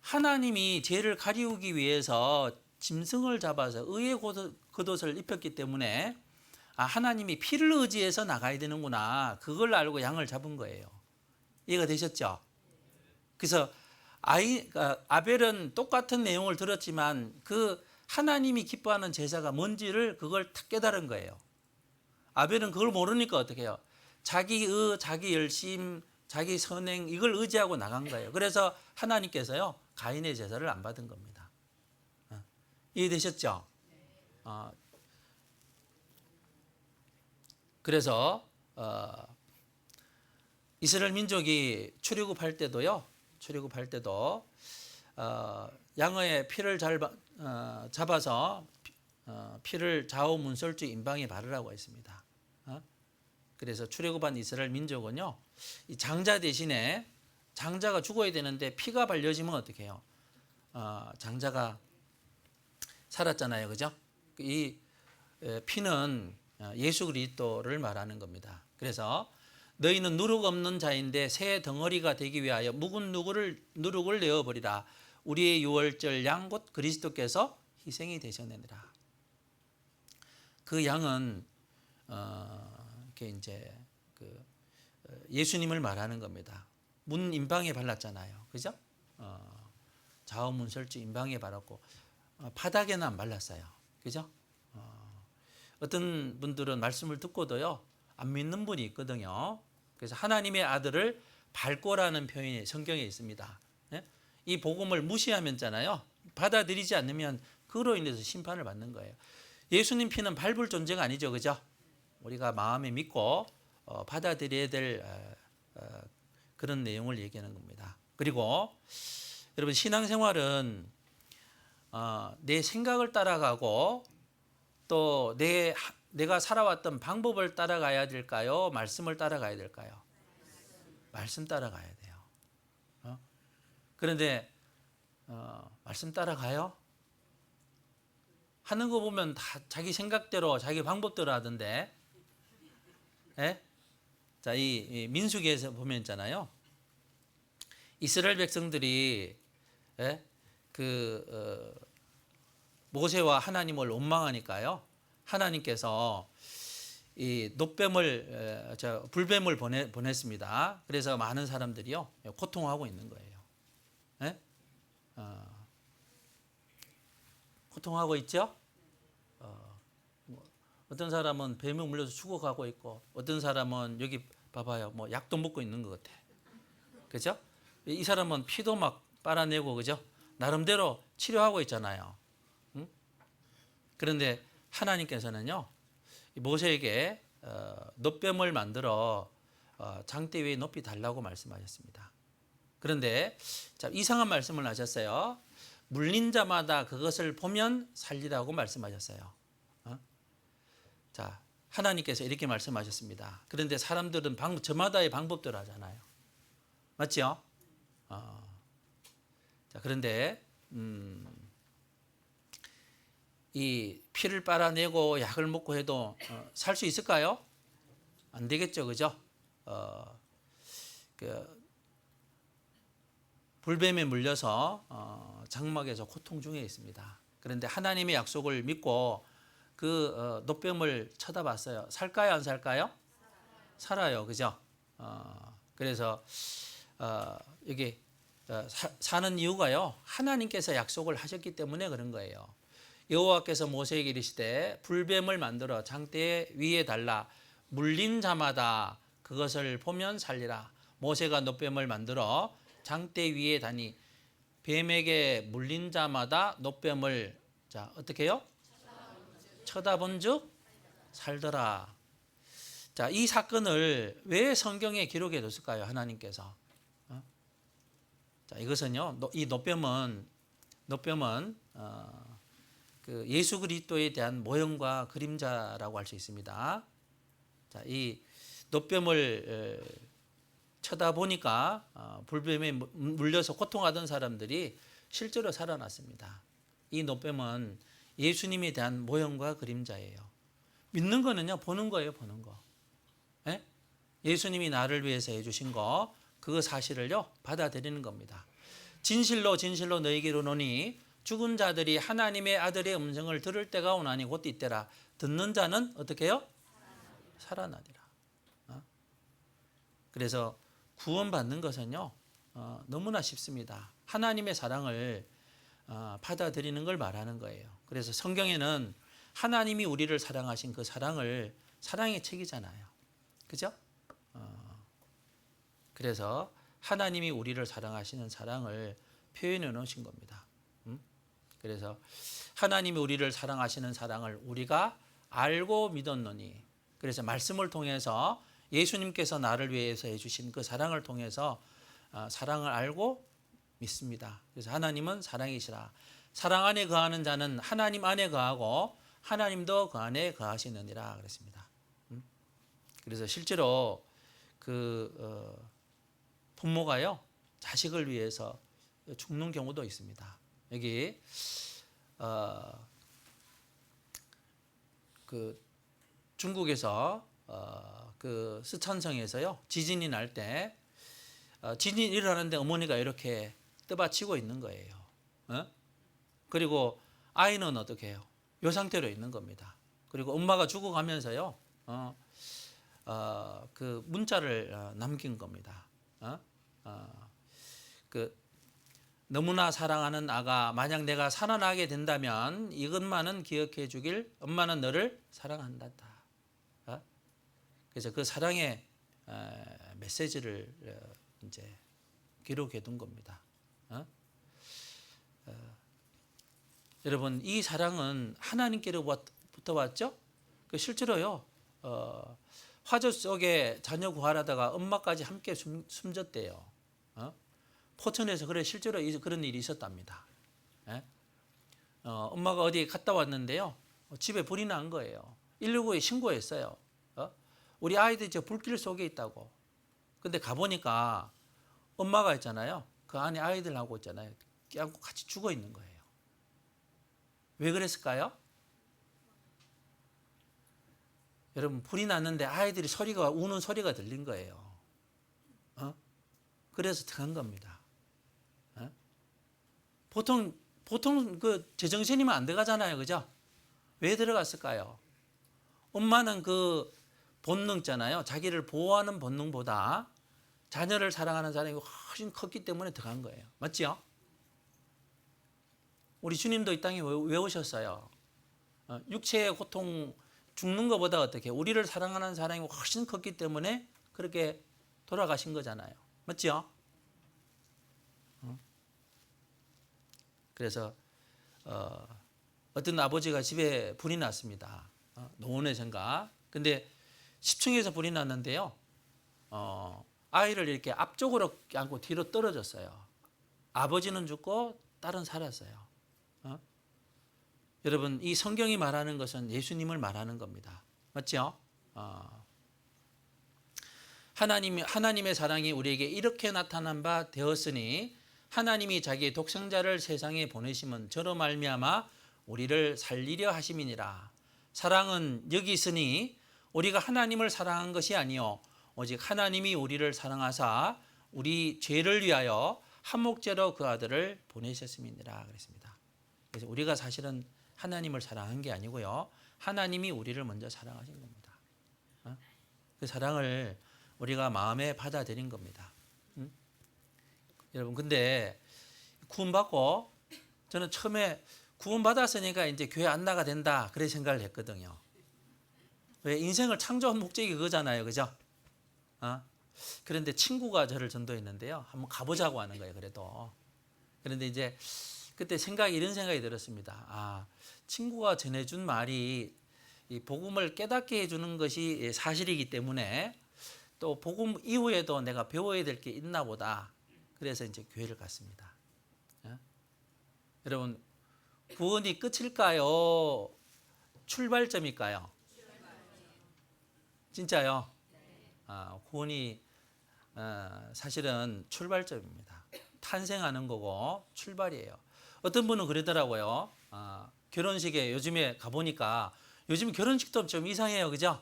하나님이 죄를 가리우기 위해서 짐승을 잡아서 의의 겉옷을 입혔기 때문에 하나님이 피를 의지해서 나가야 되는구나. 그걸 알고 양을 잡은 거예요. 이해가 되셨죠? 그래서 아벨은 똑같은 내용을 들었지만 그 하나님이 기뻐하는 제사가 뭔지를 그걸 탁 깨달은 거예요. 아벨은 그걸 모르니까 어떻게 해요? 자기 자기 열심, 자기 선행 이걸 의지하고 나간 거예요. 그래서 하나님께서요 가인의 제사를 안 받은 겁니다. 이해되셨죠? 그래서 이스라엘 민족이 출애굽할 때도 양의 피를 잡아서 피를 좌우 문설주 임방에 바르라고 했습니다. 그래서 출애굽한 이스라엘 민족은요, 이 장자 대신에 장자가 죽어야 되는데 피가 발려지면 어떻게 해요? 장자가 살았잖아요, 그죠? 이 피는 예수 그리스도를 말하는 겁니다. 그래서 너희는 누룩 없는 자인데 새 덩어리가 되기 위하여 묵은 누룩을 내어버리라. 우리의 유월절 양 곧 그리스도께서 희생이 되셨느니라. 그 양은 이제 예수님을 말하는 겁니다. 문 임방에 발랐잖아요, 그죠? 좌우 문설주 임방에 발랐고 바닥에는 안 발랐어요, 그죠? 어떤 분들은 말씀을 듣고도요 안 믿는 분이 있거든요. 그래서 하나님의 아들을 밟고라는 표현이 성경에 있습니다. 이 복음을 무시하면잖아요. 받아들이지 않으면 그로 인해서 심판을 받는 거예요. 예수님 피는 밟을 존재가 아니죠, 그죠? 우리가 마음에 믿고 받아들여야 될 그런 내용을 얘기하는 겁니다. 그리고 여러분 신앙생활은 내 생각을 따라가고 또 내가 살아왔던 방법을 따라가야 될까요? 말씀을 따라가야 될까요? 말씀 따라가야 돼요. 그런데 말씀 따라가요? 하는 거 보면 다 자기 생각대로 자기 방법대로 하던데. 예? 자, 이 민수기에서 보면 있잖아요. 이스라엘 백성들이 모세와 하나님을 원망하니까요. 하나님께서 이 노뱀을 불뱀을 보냈습니다. 그래서 많은 사람들이요 고통하고 있는 거예요. 예? 고통하고 있죠? 어떤 사람은 뱀에 물려서 죽어가고 있고, 어떤 사람은 여기 봐봐요, 뭐 약도 먹고 있는 것 같아. 그죠? 이 사람은 피도 막 빨아내고, 그죠? 나름대로 치료하고 있잖아요. 응? 그런데 하나님께서는요, 모세에게 놋뱀을 만들어 장대 위에 높이 달라고 말씀하셨습니다. 그런데 자, 이상한 말씀을 하셨어요. 물린 자마다 그것을 보면 살리라고 말씀하셨어요. 자, 하나님께서 이렇게 말씀하셨습니다. 그런데 사람들은 저마다의 방법대로 하잖아요. 맞죠? 자, 그런데 이 피를 빨아내고 약을 먹고 해도 살 수 있을까요? 안 되겠죠, 그죠? 불뱀에 물려서 장막에서 고통 중에 있습니다. 그런데 하나님의 약속을 믿고 그 놋뱀을 쳐다봤어요. 살까요, 안 살까요? 살아요, 그죠? 그래서 여기 사는 이유가요, 하나님께서 약속을 하셨기 때문에 그런 거예요. 여호와께서 모세에게 이르시되 불뱀을 만들어 장대 위에 달라 물린 자마다 그것을 보면 살리라. 모세가 놋뱀을 만들어 장대 위에 다니 뱀에게 물린 자마다 놋뱀을 자 어떻게 해요? 쳐다본즉 살더라. 자, 이 사건을 왜 성경에 기록해 뒀을까요? 하나님께서. 자, 이것은요, 이 놋뱀은 그 예수 그리스도에 대한 모형과 그림자라고 할 수 있습니다. 자, 이 놋뱀을 쳐다보니까 불뱀에 물려서 고통하던 사람들이 실제로 살아났습니다. 이 놋뱀은 예수님에 대한 모형과 그림자예요. 믿는 거는요, 보는 거예요, 보는 거. 예? 예수님이 나를 위해서 해주신 거, 그 사실을요, 받아들이는 겁니다. 진실로 진실로 너희에게 이르노니 죽은 자들이 하나님의 아들의 음성을 들을 때가 오나니 곧 이때라. 듣는 자는 어떻게 해요? 살아나리라. 그래서 구원받는 것은요, 너무나 쉽습니다. 하나님의 사랑을 받아들이는 걸 말하는 거예요. 그래서 성경에는 하나님이 우리를 사랑하신 그 사랑을 사랑의 책이잖아요. 그죠? 그래서 하나님이 우리를 사랑하시는 사랑을 표현해 놓으신 겁니다. 그래서 하나님이 우리를 사랑하시는 사랑을 우리가 알고 믿었노니, 그래서 말씀을 통해서 예수님께서 나를 위해서 해주신 그 사랑을 통해서 사랑을 알고 믿습니다. 그래서 하나님은 사랑이시라. 사랑 안에 거하는 자는 하나님 안에 거하고 하나님도 그 안에 거하시느니라 그랬습니다. 그래서 실제로 그 부모가요 자식을 위해서 죽는 경우도 있습니다. 여기 그 중국에서 그 스촨성에서요 지진이 날 때 지진이 일어나는데 어머니가 이렇게 떠받치고 있는 거예요. 그리고 아이는 어떻게 해요? 이 상태로 있는 겁니다. 그리고 엄마가 죽어가면서요 그 문자를 남긴 겁니다. 그 너무나 사랑하는 아가, 만약 내가 살아나게 된다면 이것만은 기억해 주길, 엄마는 너를 사랑한다. 그래서 그 사랑의 메시지를 이제 기록해 둔 겁니다. 여러분, 이 사랑은 하나님께로부터 왔죠? 실제로요, 화재 속에 자녀 구하려다가 엄마까지 함께 숨졌대요. 포천에서 실제로 그런 일이 있었답니다. 엄마가 어디 갔다 왔는데요, 집에 불이 난 거예요. 119에 신고했어요. 우리 아이들이 저 불길 속에 있다고. 근데 가보니까 엄마가 있잖아요. 그 안에 아이들하고 있잖아요. 껴안고 같이 죽어 있는 거예요. 왜 그랬을까요? 여러분, 불이 났는데 아이들이 우는 소리가 들린 거예요. 그래서 들어간 겁니다. 보통 그 제정신이면 안 들어가잖아요. 그죠? 왜 들어갔을까요? 엄마는 그 본능 있잖아요. 자기를 보호하는 본능보다 자녀를 사랑하는 사랑이 훨씬 컸기 때문에 들어간 거예요. 맞죠? 우리 주님도 이 땅에 왜 오셨어요? 육체의 고통, 죽는 것보다 어떻게 우리를 사랑하는 사랑이 훨씬 컸기 때문에 그렇게 돌아가신 거잖아요. 맞죠? 그래서 어떤 아버지가 집에 불이 났습니다. 노원의 생각. 근데 10층에서 불이 났는데요. 아이를 이렇게 앞쪽으로 안고 뒤로 떨어졌어요. 아버지는 죽고 딸은 살았어요. 여러분, 이 성경이 말하는 것은 예수님을 말하는 겁니다. 맞죠? 하나님의 사랑이 우리에게 이렇게 나타난 바 되었으니 하나님이 자기의 독생자를 세상에 보내심은 저로 말미암아 우리를 살리려 하심이니라. 사랑은 여기 있으니 우리가 하나님을 사랑한 것이 아니요 오직 하나님이 우리를 사랑하사 우리 죄를 위하여 한 목제로 그 아들을 보내셨음이니라 그랬습니다. 그래서 우리가 사실은 하나님을 사랑한 게 아니고요. 하나님이 우리를 먼저 사랑하신 겁니다. 그 사랑을 우리가 마음에 받아들인 겁니다. 여러분, 근데 구원받고 저는 처음에 구원받았으니까 이제 교회 안 나가 된다 그래 생각을 했거든요. 왜? 인생을 창조한 목적이 그거잖아요. 그죠? 그런데 친구가 저를 전도했는데요. 한번 가보자고 하는 거예요. 그런데 이제 그때 이런 생각이 들었습니다. 친구가 전해준 말이 이 복음을 깨닫게 해주는 것이 사실이기 때문에 또 복음 이후에도 내가 배워야 될 게 있나 보다. 그래서 이제 교회를 갔습니다. 여러분, 구원이 끝일까요? 출발점일까요? 진짜요? 구원이 사실은 출발점입니다. 탄생하는 거고 출발이에요. 어떤 분은 그러더라고요. 결혼식에 요즘에 가보니까 요즘 결혼식도 좀 이상해요. 그죠?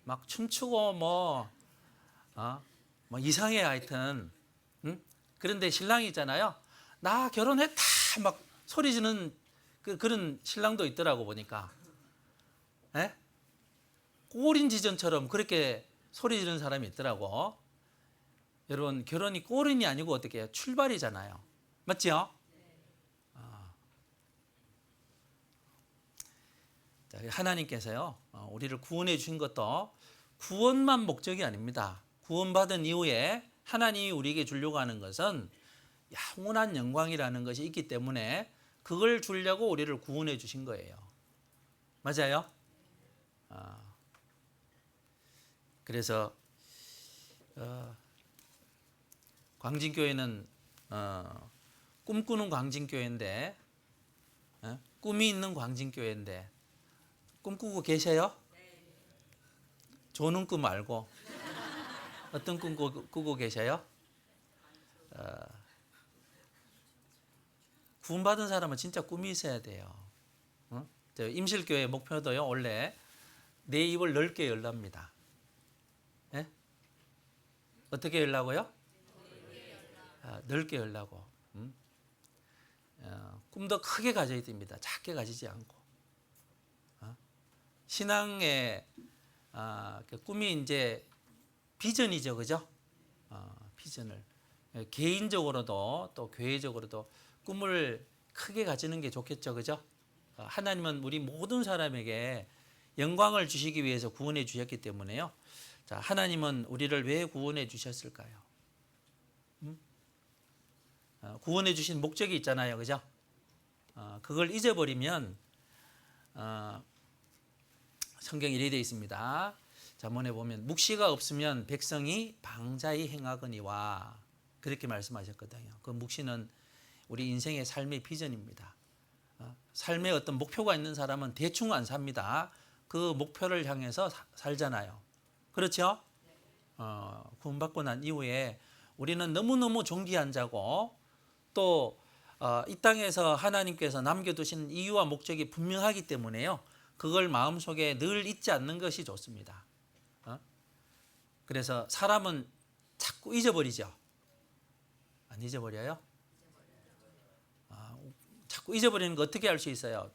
막 춤추고 뭐 이상해요. 하여튼. 그런데 신랑이 있잖아요. 나 결혼했다 막 소리 지는 그런 신랑도 있더라고 보니까. 에? 꼬린지전처럼 그렇게 소리 지르는 사람이 있더라고. 여러분, 결혼이 꼬린이 아니고 어떻게 해요? 출발이잖아요. 맞죠? 하나님께서요, 우리를 구원해 주신 것도 구원만 목적이 아닙니다. 구원받은 이후에 하나님이 우리에게 주려고 하는 것은 영원한 영광이라는 것이 있기 때문에 그걸 주려고 우리를 구원해 주신 거예요. 맞아요? 그래서 광진교회는 꿈꾸는 광진교회인데 꿈이 있는 광진교회인데 꿈꾸고 계세요? 좋은 꿈 말고 어떤 꿈 꾸고 계세요? 구원받은 사람은 진짜 꿈이 있어야 돼요. 임실교회 목표도요, 원래 내 입을 넓게 열랍니다. 네? 어떻게 열라고요? 넓게 열라고. 꿈도 크게 가져야 됩니다. 작게 가지지 않고. 신앙의 꿈이 이제 비전이죠, 그죠? 비전을 개인적으로도 또 교회적으로도 꿈을 크게 가지는 게 좋겠죠, 그죠? 하나님은 우리 모든 사람에게 영광을 주시기 위해서 구원해 주셨기 때문에요. 자, 하나님은 우리를 왜 구원해 주셨을까요? 구원해 주신 목적이 있잖아요, 그죠? 그걸 잊어버리면 성경에 이렇게 되어 있습니다. 잠언에 보면 묵시가 없으면 백성이 방자히 행하거니와 그렇게 말씀하셨거든요. 그 묵시는 우리 인생의 삶의 비전입니다. 삶에 어떤 목표가 있는 사람은 대충 안 삽니다. 그 목표를 향해서 살잖아요. 그렇죠? 구원받고 난 이후에 우리는 너무너무 존귀한 자고 또 이 땅에서 하나님께서 남겨두신 이유와 목적이 분명하기 때문에요. 그걸 마음속에 늘 잊지 않는 것이 좋습니다. 그래서 사람은 자꾸 잊어버리죠. 안 잊어버려요? 자꾸 잊어버리는 거 어떻게 알 수 있어요?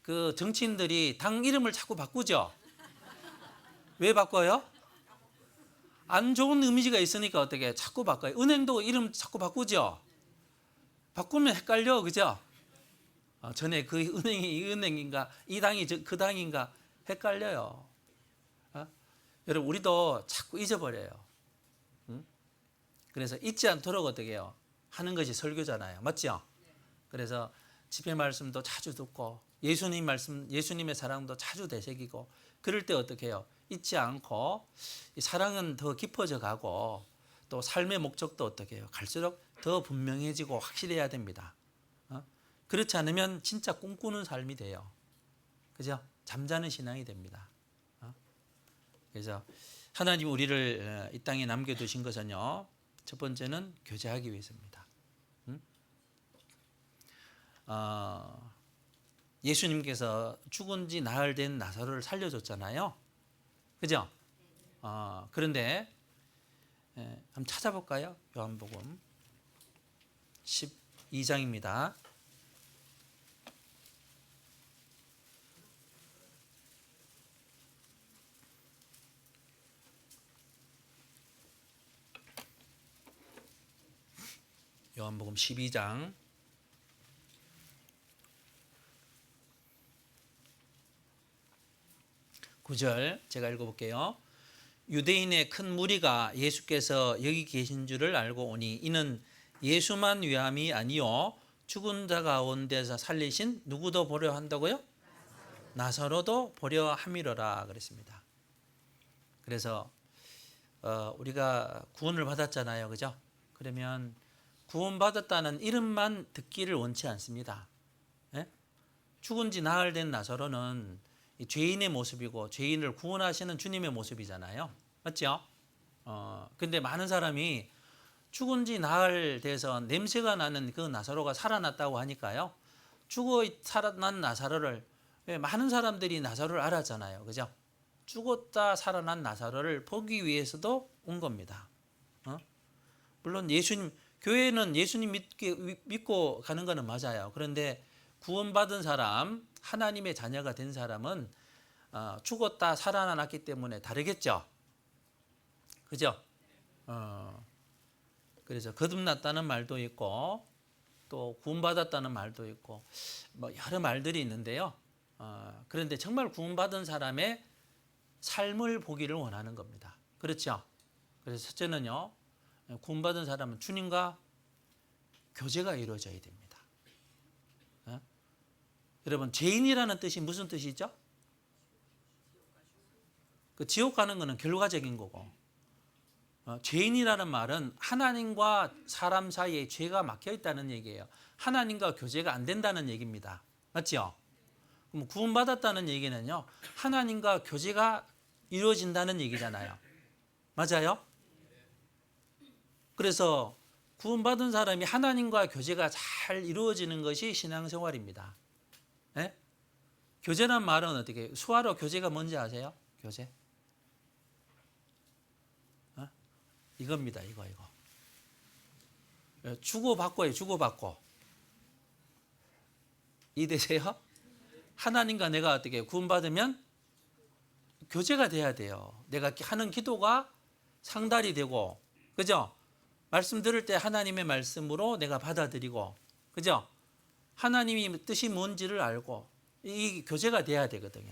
그 정치인들이 당 이름을 자꾸 바꾸죠. 왜 바꿔요? 안 좋은 이미지가 있으니까 어떻게 자꾸 바꿔요. 은행도 이름 자꾸 바꾸죠. 바꾸면 헷갈려, 그죠? 전에 그 은행이 이 은행인가, 이 당이 그 당인가 헷갈려요. 여러분 우리도 자꾸 잊어버려요. 그래서 잊지 않도록 어떻게 해요? 하는 것이 설교잖아요. 맞죠? 그래서 집회 말씀도 자주 듣고 예수님 말씀, 예수님의 사랑도 자주 되새기고 그럴 때 어떻게 해요? 잊지 않고 이 사랑은 더 깊어져 가고 또 삶의 목적도 어떻게 해요? 갈수록 더 분명해지고 확실해야 됩니다. 그렇지 않으면 진짜 꿈꾸는 삶이 돼요. 그죠? 잠자는 신앙이 됩니다. 그래서 하나님 우리를 이 땅에 남겨두신 것은요. 첫 번째는 교제하기 위해서입니다. 예수님께서 죽은 지 나흘 된 나사로를 살려줬잖아요. 그죠? 그런데 한번 찾아볼까요? 요한복음 12장입니다. 요한복음 12장 9절 제가 읽어볼게요. 유대인의 큰 무리가 예수께서 여기 계신 줄을 알고 오니 이는 예수만 위함이 아니요 죽은 자 가운데서 살리신 누구도 보려 한다고요? 나사로도 보려 함이로라 그랬습니다. 그래서 우리가 구원을 받았잖아요. 그죠? 그러면 구원받았다는 이름만 듣기를 원치 않습니다. 예? 죽은 지 나흘 된 나사로는 죄인의 모습이고 죄인을 구원하시는 주님의 모습이잖아요. 맞죠? 근데 많은 사람이 죽은 지 나흘 돼서 냄새가 나는 그 나사로가 살아났다고 하니까요. 죽어 살아난 나사로를 많은 사람들이 나사로를 알았잖아요. 그죠? 죽었다 살아난 나사로를 보기 위해서도 온 겁니다. 물론 예수님 교회는 예수님 믿고 가는 거는 맞아요. 그런데 구원받은 사람, 하나님의 자녀가 된 사람은 죽었다 살아났기 때문에 다르겠죠. 그죠? 그래서 거듭났다는 말도 있고 또 구원받았다는 말도 있고 뭐 여러 말들이 있는데요. 그런데 정말 구원받은 사람의 삶을 보기를 원하는 겁니다. 그렇죠? 그래서 첫째는요. 구원받은 사람은 주님과 교제가 이루어져야 됩니다. 여러분 죄인이라는 뜻이 무슨 뜻이죠? 그 지옥 가는 것은 결과적인 거고 죄인이라는 말은 하나님과 사람 사이에 죄가 막혀 있다는 얘기예요. 하나님과 교제가 안 된다는 얘기입니다. 맞죠? 그럼 구원받았다는 얘기는요. 하나님과 교제가 이루어진다는 얘기잖아요. 맞아요? 그래서 구원받은 사람이 하나님과 교제가 잘 이루어지는 것이 신앙생활입니다. 네? 교제란 말은 어떻게 수화로 교제가 뭔지 아세요? 교제? 이겁니다. 이거. 주고받고예요. 주고받고. 이해되세요? 하나님과 내가 어떻게 구원받으면 교제가 돼야 돼요. 내가 하는 기도가 상달이 되고, 그죠? 말씀 들을 때 하나님의 말씀으로 내가 받아들이고, 그죠? 하나님이 뜻이 뭔지를 알고, 이 교제가 돼야 되거든요.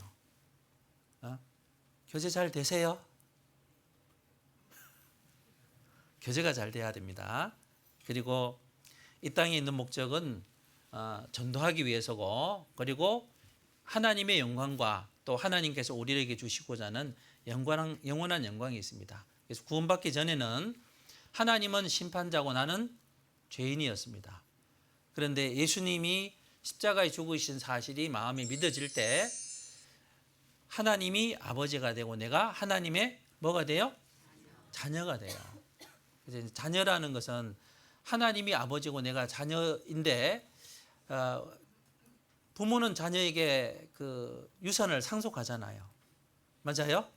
교제 잘 되세요? 교제가 잘 돼야 됩니다. 그리고 이 땅에 있는 목적은 전도하기 위해서고, 그리고 하나님의 영광과 또 하나님께서 우리에게 주시고자 하는 영원한 영광이 있습니다. 그래서 구원받기 전에는 하나님은 심판자고 나는 죄인이었습니다. 그런데 예수님이 십자가에 죽으신 사실이 마음에 믿어질 때 하나님이 아버지가 되고 내가 하나님의 뭐가 돼요? 자녀가 돼요. 그래서 자녀라는 것은 하나님이 아버지고 내가 자녀인데 부모는 자녀에게 그 유산을 상속하잖아요. 맞아요?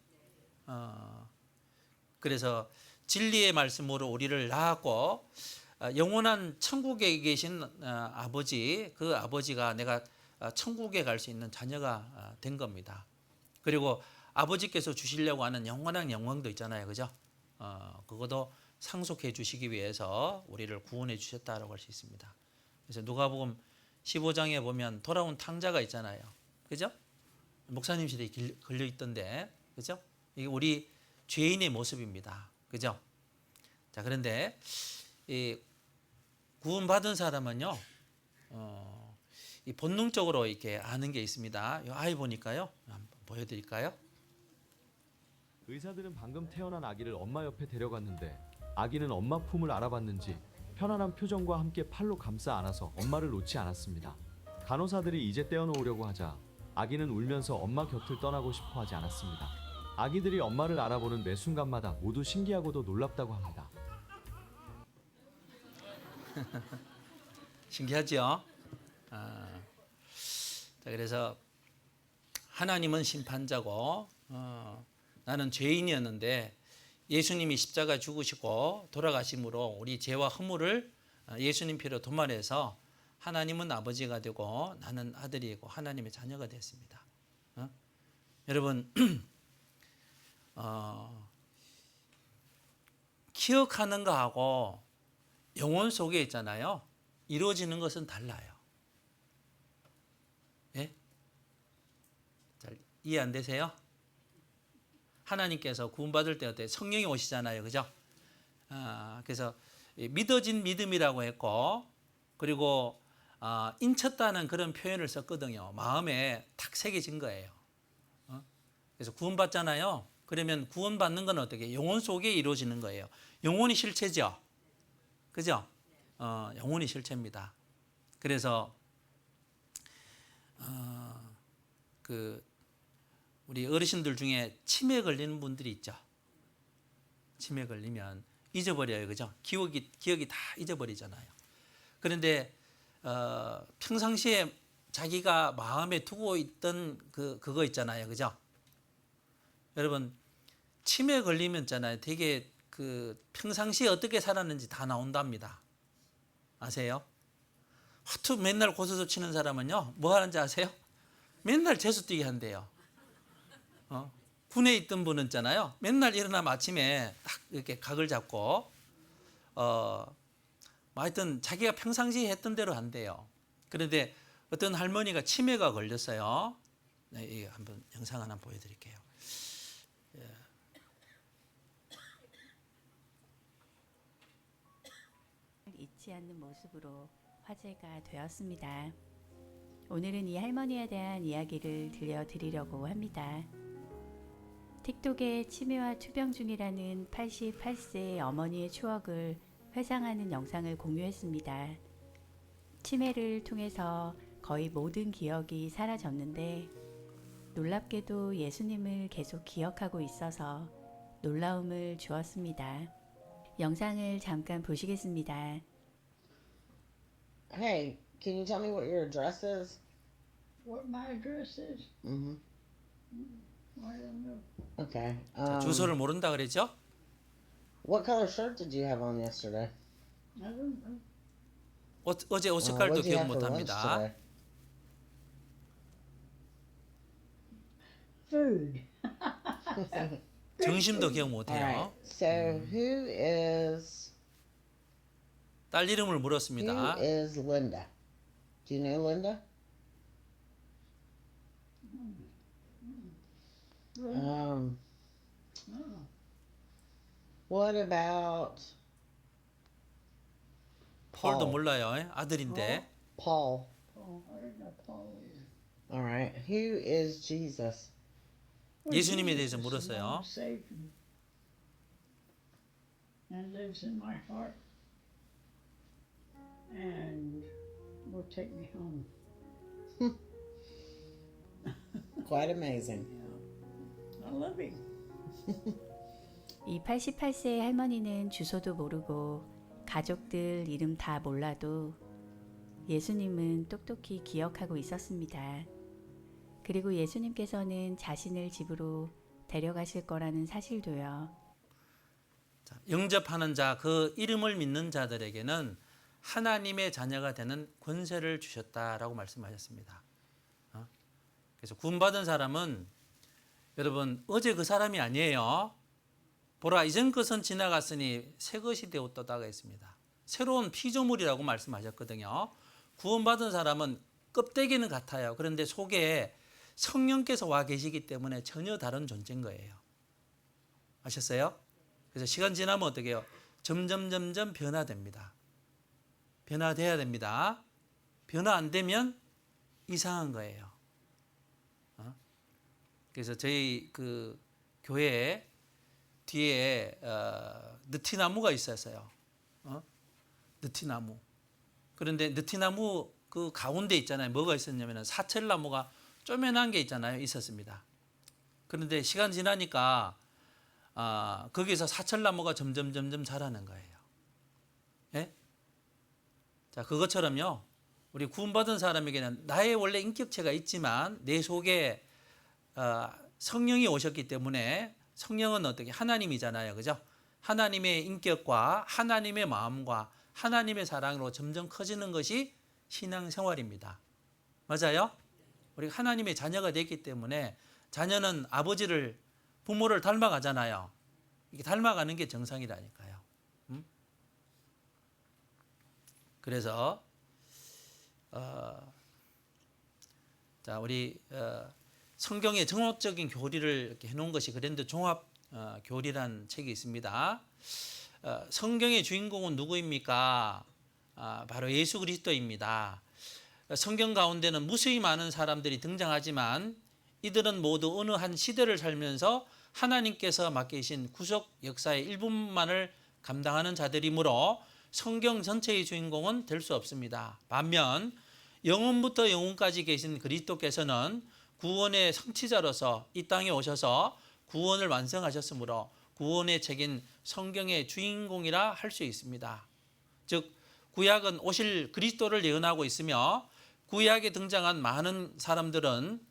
그래서 진리의 말씀으로 우리를 낳았고 영원한 천국에 계신 아버지, 그 아버지가 내가 천국에 갈 수 있는 자녀가 된 겁니다. 그리고 아버지께서 주시려고 하는 영원한 영광도 있잖아요. 그죠? 그것도 상속해 주시기 위해서 우리를 구원해 주셨다라고 할 수 있습니다. 그래서 누가복음 15장에 보면 돌아온 탕자가 있잖아요. 그죠? 목사님 시대에 걸려 있던데. 그죠? 이게 우리 죄인의 모습입니다. 그죠? 자, 그런데 이 구원받은 사람은요, 이 본능적으로 이렇게 아는 게 있습니다. 이 아이 보니까요, 한번 보여드릴까요? 의사들은 방금 태어난 아기를 엄마 옆에 데려갔는데 아기는 엄마 품을 알아봤는지 편안한 표정과 함께 팔로 감싸 안아서 엄마를 놓지 않았습니다. 간호사들이 이제 떼어놓으려고 하자 아기는 울면서 엄마 곁을 떠나고 싶어 하지 않았습니다. 아기들이 엄마를 알아보는 매 순간마다 모두 신기하고도 놀랍다고 합니다. 신기하죠? 자, 그래서 하나님은 심판자고 나는 죄인이었는데 예수님이 십자가 죽으시고 돌아가심으로 우리 죄와 허물을 예수님 피로 도말해서 하나님은 아버지가 되고 나는 아들이고 하나님의 자녀가 됐습니다. 여러분 기억하는 거하고 영혼 속에 있잖아요. 이루어지는 것은 달라요. 예? 잘 이해 안 되세요? 하나님께서 구원받을 때 어때? 성령이 오시잖아요. 그죠? 그래서 믿어진 믿음이라고 했고 그리고 인쳤다는 그런 표현을 썼거든요. 마음에 탁 새겨진 거예요. 그래서 구원받잖아요. 그러면 구원받는 건 어떻게? 영혼 속에 이루어지는 거예요. 영혼이 실체죠. 그죠? 영혼이 실체입니다. 그래서 우리 어르신들 중에 치매 걸리는 분들이 있죠. 치매 걸리면 잊어버려요. 그죠? 기억이 다 잊어버리잖아요. 그런데 평상시에 자기가 마음에 두고 있던 그거 있잖아요. 그죠? 여러분 치매 걸리면 있잖아요. 되게 평상시에 어떻게 살았는지 다 나온답니다. 아세요? 하도 맨날 고소도 치는 사람은요. 뭐 하는지 아세요? 맨날 재수 뛰게 한대요. 군에 있던 분은 있잖아요. 맨날 일어나면 아침에 딱 이렇게 각을 잡고 하여튼 자기가 평상시에 했던 대로 한대요. 그런데 어떤 할머니가 치매가 걸렸어요. 네, 한번 영상 하나 보여드릴게요. 잊지 않는 모습으로 화제가 되었습니다. 오늘은 이 할머니에 대한 이야기를 들려드리려고 합니다. 틱톡에 치매와 투병 중이라는 88세 어머니의 추억을 회상하는 영상을 공유했습니다. 치매를 통해서 거의 모든 기억이 사라졌는데 놀랍게도 예수님을 계속 기억하고 있어서 놀라움을 주었습니다. 영상을 잠깐 보시겠습니다. Hey, can you tell me what your address is? What my address is? Mm-hmm. I don't know. Okay. 자, 주소를 모른다 그랬죠? What color shirt did you have on yesterday? I don't know. 어제 옷 What'd 색깔도 you 기억 have for lunch 못합니다. today? Food. 점심도 기억 All 못해요. right. So who is 딸 이름을 물었습니다. Linda? Do you know Linda? Oh. What about 폴도 Paul? 몰라요. 아들인데. Paul. Paul. I don't know Paul is. All right. Who is Jesus? Well, 예수님에 대해서 Jesus, the 물었어요. Lord saved me and lives in my heart and will take me home. Quite amazing. I love him. 이 88세의 할머니는 주소도 모르고 가족들 이름 다 몰라도 예수님은 똑똑히 기억하고 있었습니다. 그리고 예수님께서는 자신을 집으로 데려가실 거라는 사실도요. 자, 영접하는 자, 그 이름을 믿는 자들에게는 하나님의 자녀가 되는 권세를 주셨다라고 말씀하셨습니다. 그래서 구원받은 사람은 여러분 어제 그 사람이 아니에요. 보라 이전 것은 지나갔으니 새 것이 되었다가 있습니다. 새로운 피조물이라고 말씀하셨거든요. 구원받은 사람은 껍데기는 같아요. 그런데 속에 성령께서 와 계시기 때문에 전혀 다른 존재인 거예요. 아셨어요? 그래서 시간 지나면 어떻게 해요? 점점 변화됩니다. 변화돼야 됩니다. 변화 안 되면 이상한 거예요. 그래서 저희 그 교회 뒤에 느티나무가 있었어요. 느티나무. 그런데 느티나무 그 가운데 있잖아요. 뭐가 있었냐면 사철나무가 쪼매난 게 있잖아요. 있었습니다. 그런데 시간 지나니까 거기서 사철나무가 점점 자라는 거예요. 예? 자, 그것처럼요. 우리 구원받은 사람에게는 나의 원래 인격체가 있지만 내 속에 성령이 오셨기 때문에 성령은 어떻게 하나님이잖아요. 그죠? 하나님의 인격과 하나님의 마음과 하나님의 사랑으로 점점 커지는 것이 신앙생활입니다. 맞아요? 우리가 하나님의 자녀가 됐기 때문에 자녀는 아버지를 부모를 닮아가잖아요. 이게 닮아가는 게 정상이라니까요. 그래서 자 우리 성경의 정확적인 교리를 이렇게 해놓은 것이 그랜드 종합 교리란 책이 있습니다. 성경의 주인공은 누구입니까? 바로 예수 그리스도입니다. 성경 가운데는 무수히 많은 사람들이 등장하지만 이들은 모두 어느 한 시대를 살면서 하나님께서 맡기신 구속 역사의 일부분만을 감당하는 자들이므로 성경 전체의 주인공은 될 수 없습니다. 반면 영원부터 영원까지 계신 그리스도께서는 구원의 성취자로서 이 땅에 오셔서 구원을 완성하셨으므로 구원의 책인 성경의 주인공이라 할 수 있습니다. 즉 구약은 오실 그리스도를 예언하고 있으며 구약에 등장한 많은 사람들은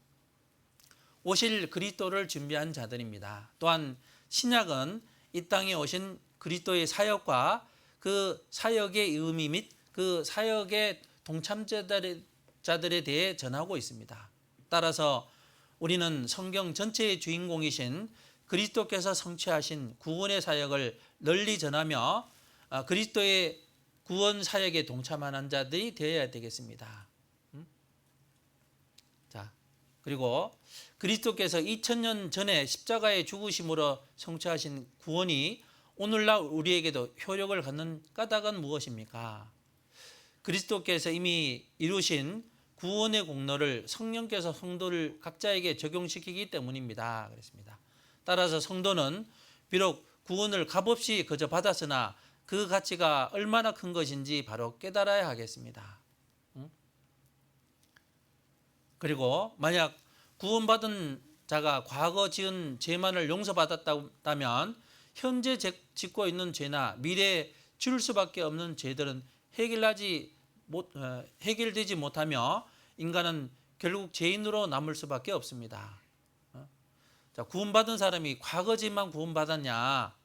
오실 그리스도를 준비한 자들입니다. 또한 신약은 이 땅에 오신 그리스도의 사역과 그 사역의 의미 및 그 사역의 동참자들에 대해 전하고 있습니다. 따라서 우리는 성경 전체의 주인공이신 그리스도께서 성취하신 구원의 사역을 널리 전하며 그리스도의 구원 사역에 동참하는 자들이 되어야 되겠습니다. 자, 그리고 그리스도께서 2000년 전에 십자가의 죽으심으로 성취하신 구원이 오늘날 우리에게도 효력을 갖는 까닭은 무엇입니까? 그리스도께서 이미 이루신 구원의 공로를 성령께서 성도를 각자에게 적용시키기 때문입니다. 그렇습니다. 따라서 성도는 비록 구원을 값없이 그저 받았으나 그 가치가 얼마나 큰 것인지 바로 깨달아야 하겠습니다. 그리고 만약 구원받은 자가 과거 지은 죄만을 용서받았다면 현재 짓고 있는 죄나 미래에 지을 수밖에 없는 죄들은 해결되지 못하며 인간은 결국 죄인으로 남을 수밖에 없습니다. 자, 구원받은 사람이 과거 죄만 구원받았냐?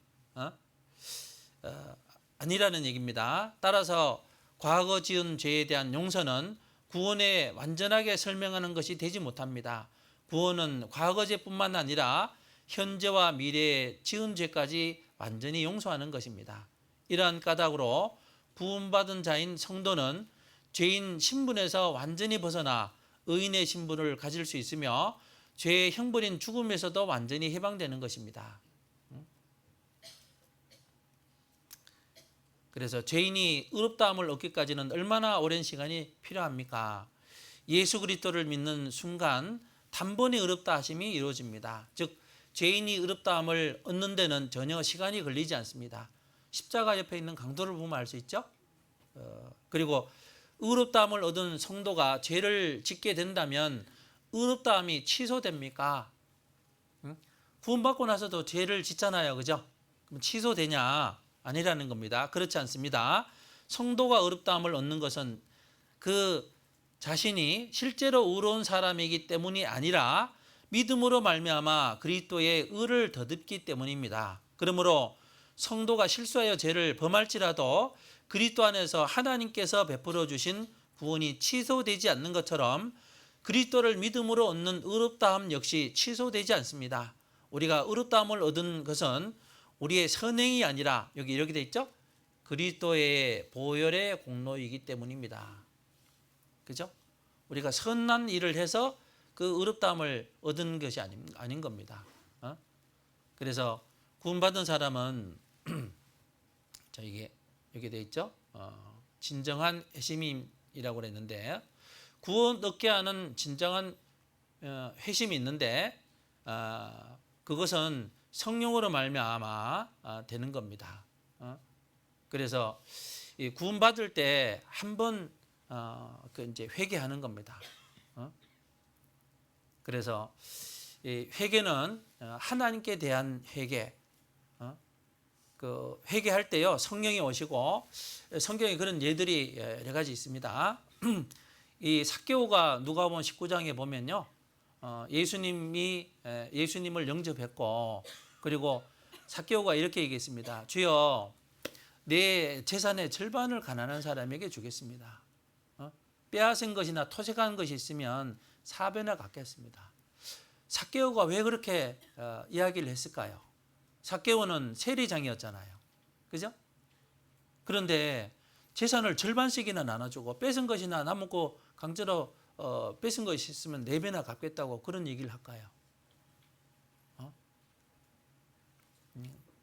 아니라는 얘기입니다. 따라서 과거 지은 죄에 대한 용서는 구원에 완전하게 설명하는 것이 되지 못합니다. 구원은 과거 죄뿐만 아니라 현재와 미래에 지은 죄까지 완전히 용서하는 것입니다. 이러한 까닭으로 구원받은 자인 성도는 죄인 신분에서 완전히 벗어나 의인의 신분을 가질 수 있으며 죄의 형벌인 죽음에서도 완전히 해방되는 것입니다. 그래서 죄인이 의롭다함을 얻기까지는 얼마나 오랜 시간이 필요합니까? 예수 그리스도를 믿는 순간 단번에 의롭다 하심이 이루어집니다. 즉 죄인이 의롭다함을 얻는 데는 전혀 시간이 걸리지 않습니다. 십자가 옆에 있는 강도를 보면 알 수 있죠. 그리고 의롭다함을 얻은 성도가 죄를 짓게 된다면 의롭다함이 취소됩니까? 응? 구원받고 나서도 죄를 짓잖아요. 그죠? 그럼 취소되냐? 아니라는 겁니다. 그렇지 않습니다. 성도가 의롭다함을 얻는 것은 그 자신이 실제로 의로운 사람이기 때문이 아니라 믿음으로 말미암아 그리스도의 의를 덧입기 때문입니다. 그러므로 성도가 실수하여 죄를 범할지라도 그리스도 안에서 하나님께서 베풀어 주신 구원이 취소되지 않는 것처럼 그리스도를 믿음으로 얻는 의롭다함 역시 취소되지 않습니다. 우리가 의롭다함을 얻은 것은 우리의 선행이 아니라 여기 이렇게 돼 있죠? 그리스도의 보혈의 공로이기 때문입니다. 그죠? 우리가 선한 일을 해서 그 의롭다함을 얻은 것이 아닌 겁니다. 그래서 구원받은 사람은 자 이게 여기 돼 있죠? 진정한 회심이라고 그랬는데 구원 얻게 하는 진정한 회심이 있는데 그것은 성령으로 말미암아 되는 겁니다. 그래서 이 구원받을 때 한번 그 이제 회개하는 겁니다. 그래서 이 회개는 하나님께 대한 회개. 그 회개할 때요 성령이 오시고 성경에 그런 예들이 여러 가지 있습니다. 이 삭개오가 누가복음 19장에 보면요 예수님을 영접했고 그리고 삭개오가 이렇게 얘기했습니다. 주여 내 재산의 절반을 가난한 사람에게 주겠습니다. 빼앗은 것이나 토색한 것이 있으면 4배나 갚겠습니다. 삭개오가 왜 그렇게 이야기를 했을까요? 삭개오는 세리장이었잖아요. 그죠? 그런데 재산을 절반씩이나 나눠주고 뺏은 것이나 남은 거 강제로 뺏은 것이 있으면 4배나 갚겠다고 그런 얘기를 할까요?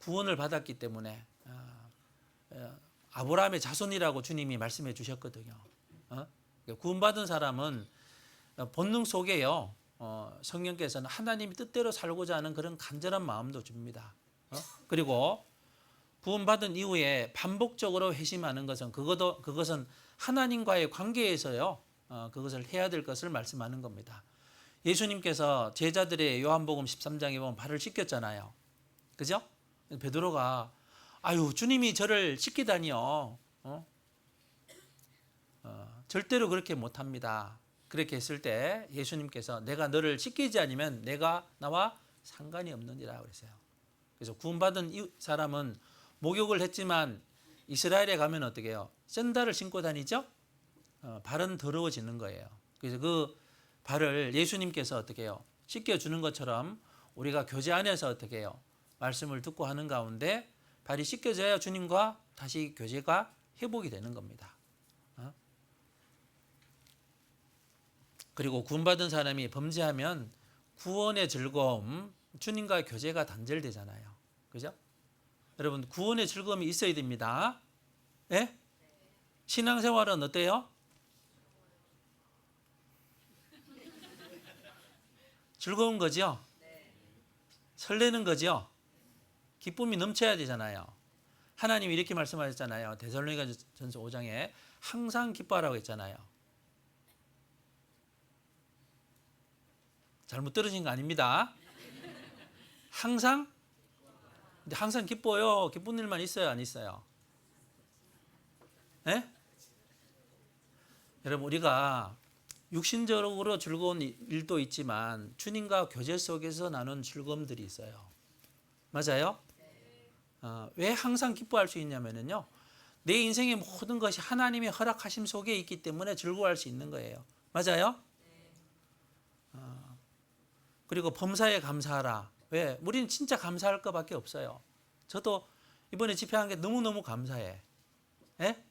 구원을 받았기 때문에 아브라함의 자손이라고 주님이 말씀해 주셨거든요. 구원받은 사람은 본능 속에요. 성령께서는 하나님이 뜻대로 살고자 하는 그런 간절한 마음도 줍니다. 그리고 구원받은 이후에 반복적으로 회심하는 것은 그것은 하나님과의 관계에서요. 그것을 해야 될 것을 말씀하는 겁니다. 예수님께서 제자들의 요한복음 13장에 보면 발을 씻겼잖아요. 그죠? 베드로가 아유 주님이 저를 씻기다니요. 절대로 그렇게 못합니다. 그렇게 했을 때 예수님께서 내가 너를 씻기지 않으면 내가 나와 상관이 없느니라 그랬어요. 그래서 구원받은 이 사람은 목욕을 했지만 이스라엘에 가면 어떻게 해요? 샌들을 신고 다니죠? 발은 더러워지는 거예요. 그래서 그 발을 예수님께서 어떻게 해요? 씻겨주는 것처럼 우리가 교제 안에서 어떻게 해요? 말씀을 듣고 하는 가운데 발이 씻겨져야 주님과 다시 교제가 회복이 되는 겁니다. 그리고 구원받은 사람이 범죄하면 구원의 즐거움, 주님과의 교제가 단절되잖아요. 그죠? 여러분 구원의 즐거움이 있어야 됩니다. 예? 신앙생활은 어때요? 즐거운 거죠? 설레는 거죠? 기쁨이 넘쳐야 되잖아요. 하나님이 이렇게 말씀하셨잖아요. 데살로니가전서 5장에 항상 기뻐하라고 했잖아요. 잘못 들으신 거 아닙니다. 항상? 근데 항상 기뻐요. 기쁜 일만 있어요? 안 있어요? 네? 여러분 우리가 육신적으로 즐거운 일도 있지만 주님과 교제 속에서 나눈 즐거움들이 있어요. 맞아요? 왜 항상 기뻐할 수 있냐면요. 내 인생의 모든 것이 하나님의 허락하심 속에 있기 때문에 즐거워할 수 있는 거예요. 맞아요? 그리고 범사에 감사하라. 왜? 우리는 진짜 감사할 것밖에 없어요. 저도 이번에 집회한 게 너무너무 감사해. 예?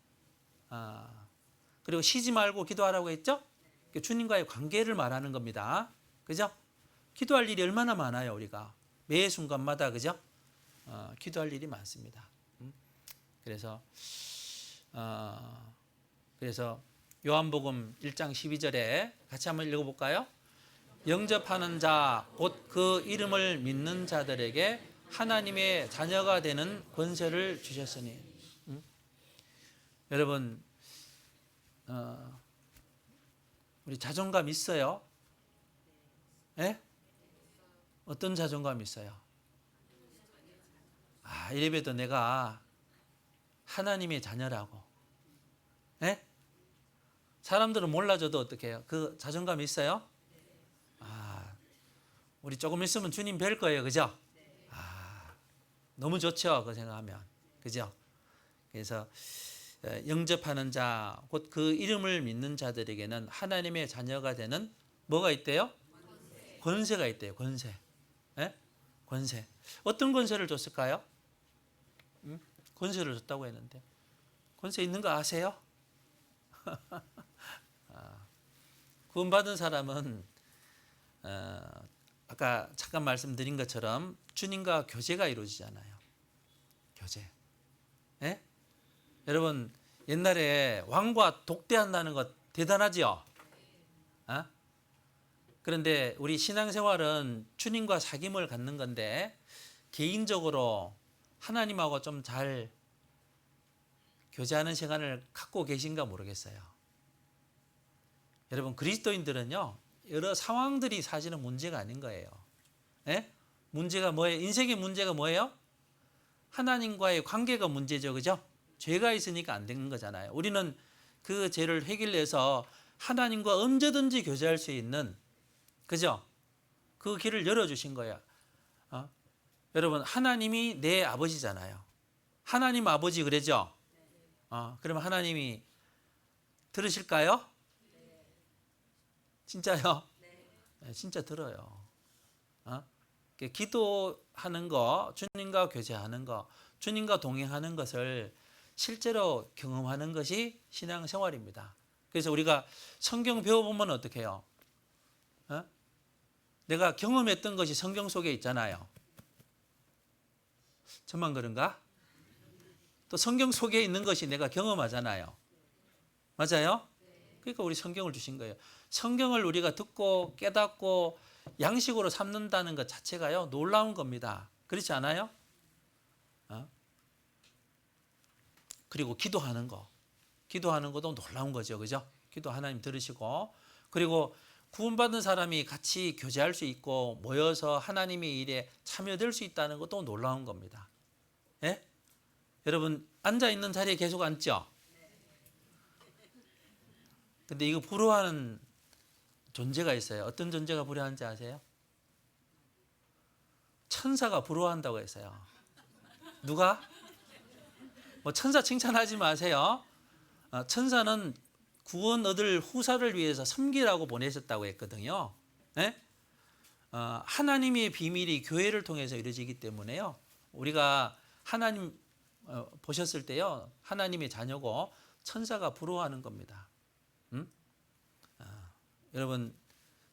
그리고 쉬지 말고 기도하라고 했죠? 주님과의 관계를 말하는 겁니다. 그죠? 기도할 일이 얼마나 많아요, 우리가. 매 순간마다, 그죠? 기도할 일이 많습니다. 그래서 요한복음 1장 12절에 같이 한번 읽어볼까요? 영접하는 자, 곧 그 이름을 믿는 자들에게 하나님의 자녀가 되는 권세를 주셨으니. 여러분 우리 자존감 있어요? 예? 어떤 자존감 있어요? 이래봬도 내가 하나님의 자녀라고. 예? 사람들은 몰라줘도 어떻게 해요? 그 자존감 있어요? 우리 조금 있으면 주님 뵐 거예요. 그죠? 너무 좋죠. 그 생각하면. 그죠? 그래서 영접하는 자, 곧 그 이름을 믿는 자들에게는 하나님의 자녀가 되는 뭐가 있대요? 권세가 있대요. 권세. 예? 권세. 어떤 권세를 줬을까요? 권세를 줬다고 했는데. 권세 있는 거 아세요? 구원받은 사람은 아까 잠깐 말씀드린 것처럼 주님과 교제가 이루어지잖아요. 교제. 예? 여러분 옛날에 왕과 독대한다는 것 대단하죠? 그런데 우리 신앙생활은 주님과 사귐을 갖는 건데 개인적으로 하나님하고 좀 잘 교제하는 시간을 갖고 계신가 모르겠어요. 여러분 그리스도인들은요 여러 상황들이 사실은 문제가 아닌 거예요. 예? 문제가 뭐예요? 인생의 문제가 뭐예요? 하나님과의 관계가 문제죠. 그죠? 죄가 있으니까 안 되는 거잖아요. 우리는 그 죄를 해결해서 하나님과 언제든지 교제할 수 있는, 그죠? 그 길을 열어주신 거야. 여러분 하나님이 내 아버지잖아요. 하나님 아버지 그러죠? 그러면 하나님이 들으실까요? 진짜요? 네, 진짜 들어요. 기도하는 거, 주님과 교제하는 거, 주님과 동행하는 것을 실제로 경험하는 것이 신앙생활입니다. 그래서 우리가 성경 배워보면 어떻게 해요? 내가 경험했던 것이 성경 속에 있잖아요. 저만 그런가? 또 성경 속에 있는 것이 내가 경험하잖아요. 맞아요? 그러니까 우리 성경을 주신 거예요. 성경을 우리가 듣고 깨닫고 양식으로 삼는다는 것 자체가요 놀라운 겁니다. 그렇지 않아요? 그리고 기도하는 것도 놀라운 거죠. 그죠? 기도 하나님 들으시고, 그리고 구원받은 사람이 같이 교제할 수 있고 모여서 하나님의 일에 참여될 수 있다는 것도 놀라운 겁니다. 예? 여러분 앉아있는 자리에 계속 앉죠? 근데 이거 부러워하는 존재가 있어요. 어떤 존재가 부러워하는지 아세요? 천사가 부러워한다고 했어요. 누가? 뭐 천사 칭찬하지 마세요. 천사는 구원 얻을 후사를 위해서 섬기라고 보내셨다고 했거든요. 네? 하나님의 비밀이 교회를 통해서 이루어지기 때문에요. 우리가 하나님 보셨을 때요. 하나님의 자녀고 천사가 부러워하는 겁니다. 여러분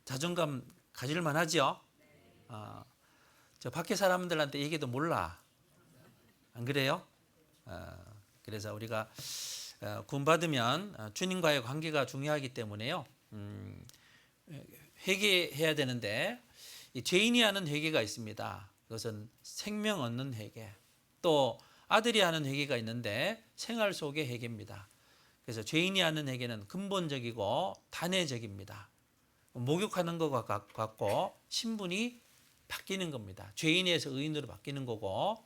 자존감 가질만 하죠? 저 밖에 사람들한테 얘기도 몰라. 안 그래요? 그래서 우리가 구원받으면 주님과의 관계가 중요하기 때문에요. 회개해야 되는데 이 죄인이 하는 회개가 있습니다. 그것은 생명 얻는 회개. 또 아들이 하는 회개가 있는데 생활 속의 회개입니다. 그래서 죄인이 하는 회개는 근본적이고 단회적입니다. 목욕하는 것과 같고 신분이 바뀌는 겁니다. 죄인에서 의인으로 바뀌는 거고,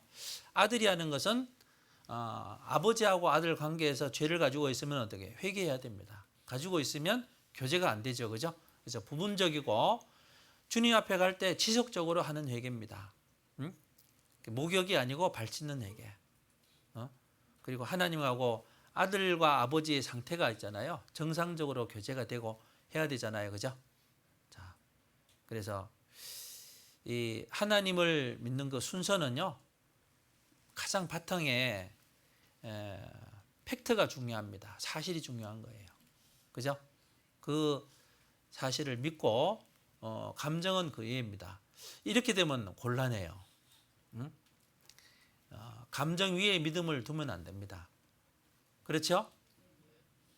아들이 하는 것은 아버지하고 아들 관계에서 죄를 가지고 있으면 어떻게 회개해야 됩니다. 가지고 있으면 교제가 안 되죠. 그죠? 그래서 부분적이고 주님 앞에 갈 때 지속적으로 하는 회개입니다. 목욕이 아니고 발짓는 회개. 그리고 하나님하고 아들과 아버지의 상태가 있잖아요. 정상적으로 교제가 되고 해야 되잖아요. 그죠? 자, 그래서 이 하나님을 믿는 그 순서는요. 가장 바탕에 팩트가 중요합니다. 사실이 중요한 거예요. 그죠? 그 사실을 믿고 감정은 그 이해입니다. 이렇게 되면 곤란해요. 감정 위에 믿음을 두면 안 됩니다. 그렇죠?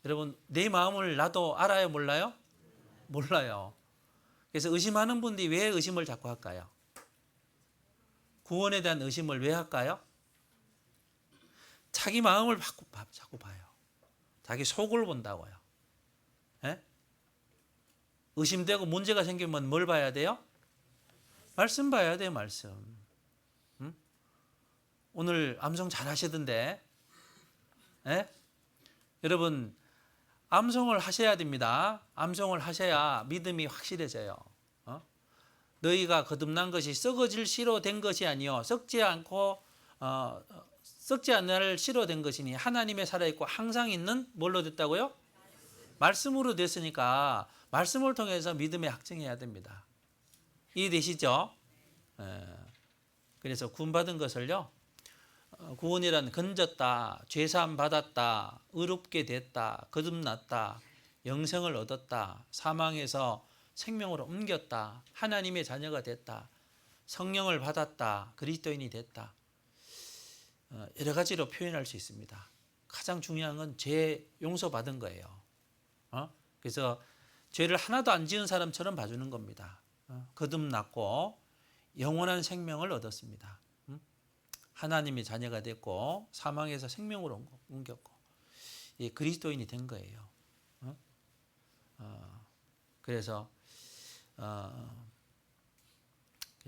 여러분 내 마음을 나도 알아요? 몰라요? 몰라요. 그래서 의심하는 분들이 왜 의심을 자꾸 할까요? 구원에 대한 의심을 왜 할까요? 자기 마음을 자꾸 봐요. 자기 속을 본다고요. 예? 의심되고 문제가 생기면 뭘 봐야 돼요? 말씀 봐야 돼요, 말씀. 응? 오늘 암송 잘 하시던데. 예? 여러분, 암송을 하셔야 됩니다. 암송을 하셔야 믿음이 확실해져요. 너희가 거듭난 것이 썩어질 씨로 된 것이 아니요 썩지 않을 씨로 된 것이니 하나님의 살아있고 항상 있는 뭘로 됐다고요? 말씀으로 됐으니까 말씀을 통해서 믿음에 확증해야 됩니다. 이해되시죠? 그래서 구원받은 것을요, 구원이란 건졌다, 죄사함 받았다, 의롭게 됐다, 거듭났다, 영생을 얻었다, 사망에서 생명으로 옮겼다, 하나님의 자녀가 됐다, 성령을 받았다, 그리스도인이 됐다. 여러 가지로 표현할 수 있습니다. 가장 중요한 건 죄 용서받은 거예요. 그래서 죄를 하나도 안 지은 사람처럼 봐주는 겁니다. 거듭났고 영원한 생명을 얻었습니다. 하나님의 자녀가 됐고 사망에서 생명으로 옮겼고 그리스도인이 된 거예요. 그래서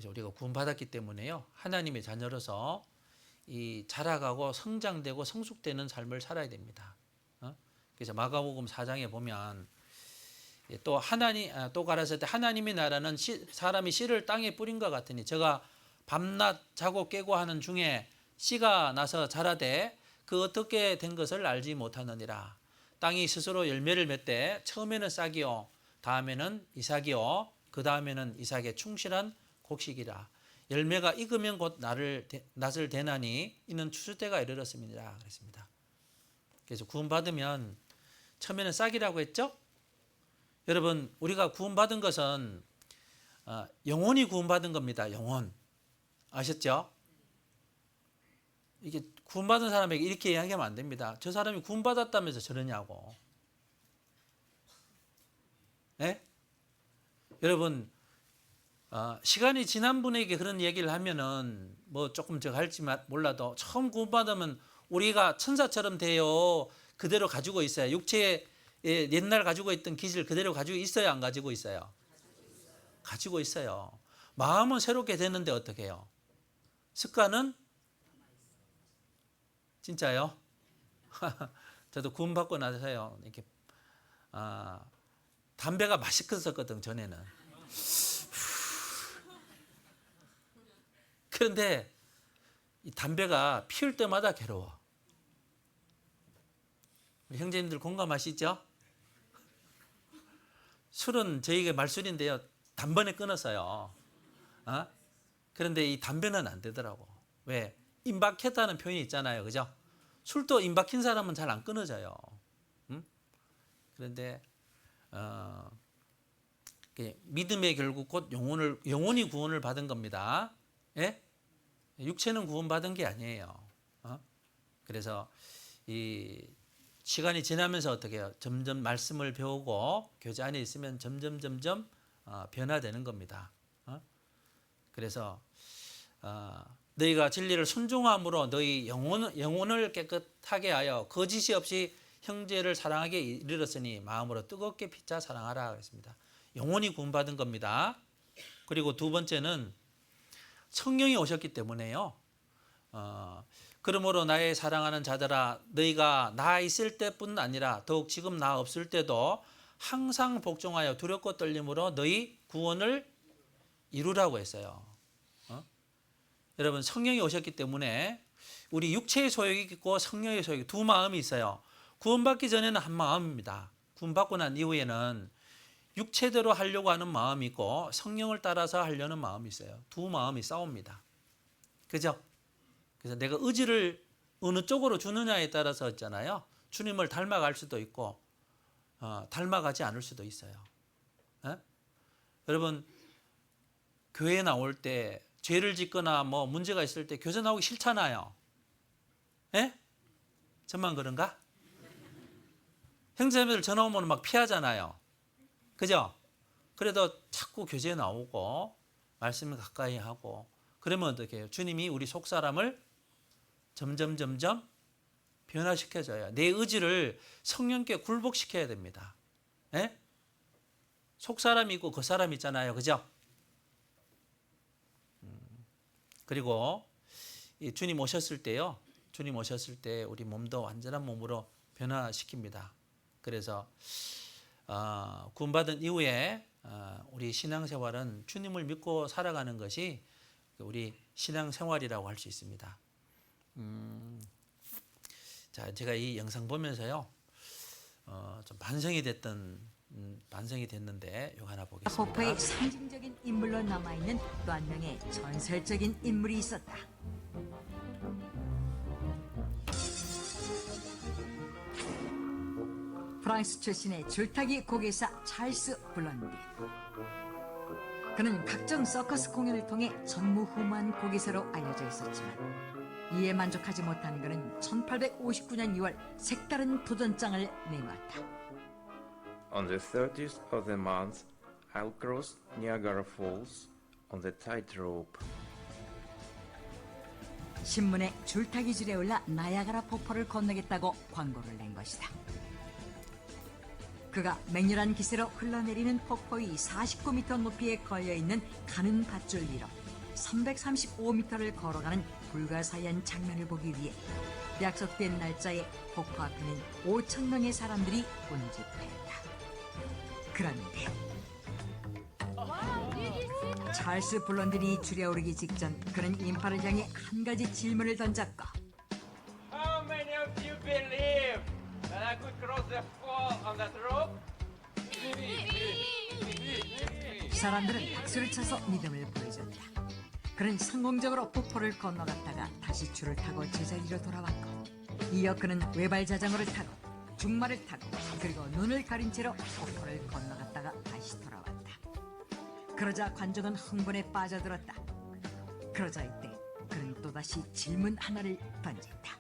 우리가 구원받았기 때문에요, 하나님의 자녀로서 이 자라가고 성장되고 성숙되는 삶을 살아야 됩니다. 그래서 마가복음 4장에 보면 또 또 가라사대 하나님의 나라는 사람이 씨를 땅에 뿌린 것 같으니 저가 밤낮 자고 깨고 하는 중에 씨가 나서 자라되 그 어떻게 된 것을 알지 못하느니라. 땅이 스스로 열매를 맺되 처음에는 싹이요 다음에는 이삭이요 그 다음에는 이삭의 충실한 곡식이라. 열매가 익으면 곧 낫을 대나니 이는 추수 때가 이르렀습니다. 그랬습니다. 그래서 구원받으면 처음에는 싹이라고 했죠? 여러분, 우리가 구원받은 것은 영원히 구원받은 겁니다. 영원. 아셨죠? 이게 구원받은 사람에게 이렇게 이야기하면 안 됩니다. 저 사람이 구원받았다면서 저러냐고. 네? 여러분, 시간이 지난 분에게 그런 얘기를 하면은 뭐 조금 저 할지 몰라도 처음 구원받으면 우리가 천사처럼 돼요. 그대로 가지고 있어요. 육체에 옛날 가지고 있던 기질 그대로 가지고 있어요, 안 가지고 있어요? 가지고 있어요. 마음은 새롭게 되는데 어떻게 해요? 습관은? 진짜요? 저도 구원받고 나서요, 이렇게 담배가 맛있었거든, 전에는. 그런데 이 담배가 피울 때마다 괴로워. 형제님들 공감하시죠? 술은 저희가 말술인데요, 단번에 끊었어요. 그런데 이 담배는 안 되더라고. 왜? 임박했다는 표현이 있잖아요, 그죠? 술도 임박힌 사람은 잘 안 끊어져요. 그런데 믿음의 결국 곧 영원히 구원을 받은 겁니다. 예? 육체는 구원받은 게 아니에요. 그래서 이 시간이 지나면서 어떻게 해요? 점점 말씀을 배우고 교제 안에 있으면 점점 변화되는 겁니다. 그래서 너희가 진리를 순종함으로 너희 영혼을 깨끗하게 하여 거짓이 없이 형제를 사랑하게 이르렀으니 마음으로 뜨겁게 피차 사랑하라 그랬습니다. 영혼이 구원받은 겁니다. 그리고 두 번째는 성령이 오셨기 때문에요. 그러므로 나의 사랑하는 자들아 너희가 나 있을 때뿐 아니라 더욱 지금 나 없을 때도 항상 복종하여 두렵고 떨림으로 너희 구원을 이루라고 했어요. 여러분, 성령이 오셨기 때문에 우리 육체의 소욕이 있고 성령의 소욕이 두 마음이 있어요. 구원받기 전에는 한 마음입니다. 구원받고 난 이후에는 육체대로 하려고 하는 마음이 있고 성령을 따라서 하려는 마음이 있어요. 두 마음이 싸웁니다. 그죠? 그래서 내가 의지를 어느 쪽으로 주느냐에 따라서 있잖아요. 주님을 닮아갈 수도 있고 닮아가지 않을 수도 있어요. 여러분, 교회에 나올 때 죄를 짓거나 뭐 문제가 있을 때 교회 나오기 싫잖아요. 저만 그런가? 형제자매들 전화 오면 막 피하잖아요. 그죠? 그래도 자꾸 교제에 나오고 말씀을 가까이 하고 그러면 어떻게 해요? 주님이 우리 속사람을 점점 변화시켜줘요. 내 의지를 성령께 굴복시켜야 됩니다. 예? 속 사람이 있고 겉 사람이 있잖아요. 그죠? 그리고 이 주님 오셨을 때요. 주님 오셨을 때 우리 몸도 완전한 몸으로 변화시킵니다. 그래서 구원받은 이후에 우리 신앙생활은 주님을 믿고 살아가는 것이 우리 신앙생활이라고 할 수 있습니다. 자, 제가 이 영상 보면서요, 좀 반성이 됐는데 이거 하나 보겠습니다. 폭포의 상징적인 인물로 남아있는 또 한 명의 전설적인 인물이 있었다. 프랑스 출신의 줄타기 고개사 찰스 블런디. 그는 각종 서커스 공연을 통해 전무후무한 고개사로 알려져 있었지만 이에 만족하지 못한 그는 1859년 2월 색다른 도전장을 내놓았다. On the 30th of the month, I'll cross Niagara Falls on the tightrope. 신문에 줄타기 줄에 올라 나야가라 폭포를 건너겠다고 광고를 낸 것이다. 그가 맹렬한 기세로 흘러내리는 폭포의 49m 높이에 걸려있는 가는 밧줄 위로 335m를 걸어가는 불가사의한 장면을 보기 위해 약속된 날짜에 폭포 앞에는 5,000명의 사람들이 운집하였다. 그런데 찰스 블런딘이 줄에 오르기 직전 그는 인파를 향해 한 가지 질문을 던졌고 How many of you believe that I could cross the fall on that rope? 사람들은 박수를 쳐서 믿음을 보여줬다. 그는 성공적으로 폭포를 건너갔다가 다시 줄을 타고 제자리로 돌아왔고 이어 그는 외발 자전거를 타고 중말을 타고 그리고 눈을 가린 채로 폭포를 건너갔다가 다시 돌아왔다. 그러자 관중은 흥분에 빠져들었다. 그러자 이때 그는 또다시 질문 하나를 던졌다.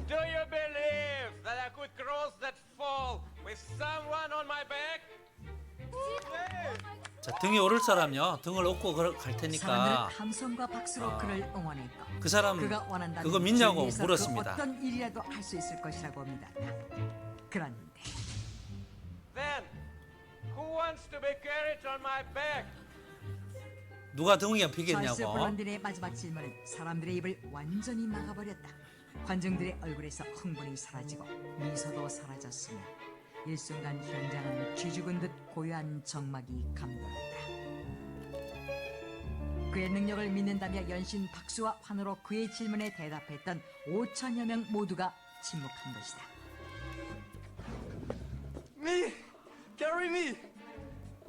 Do you believe that I could cross that fall with someone on my back? 자, 등에 오를 사람요, 등을 업고 갈 테니까 사람들은 함성과 박수로 그를 응원했고 그 사람 그가 원한다면 그거 믿냐고 주위에서 물었습니다. 그 어떤 일이라도 할 수 있을 것이라고 믿었다. 그런데 Then, who wants to be carried on my back? 누가 등에 찰스 업히겠냐고. 블런딘의 마지막 질문은 사람들의 입을 완전히 막아버렸다. 관중들의 얼굴에서 흥분이 사라지고 미소도 사라졌으며 일순간 현장은 쥐죽은 듯 고요한 정막이 감돌았다. 그의 능력을 믿는다며 연신 박수와 환호로 그의 질문에 대답했던 5천여 명 모두가 침묵한 것이다. Me! Carry me!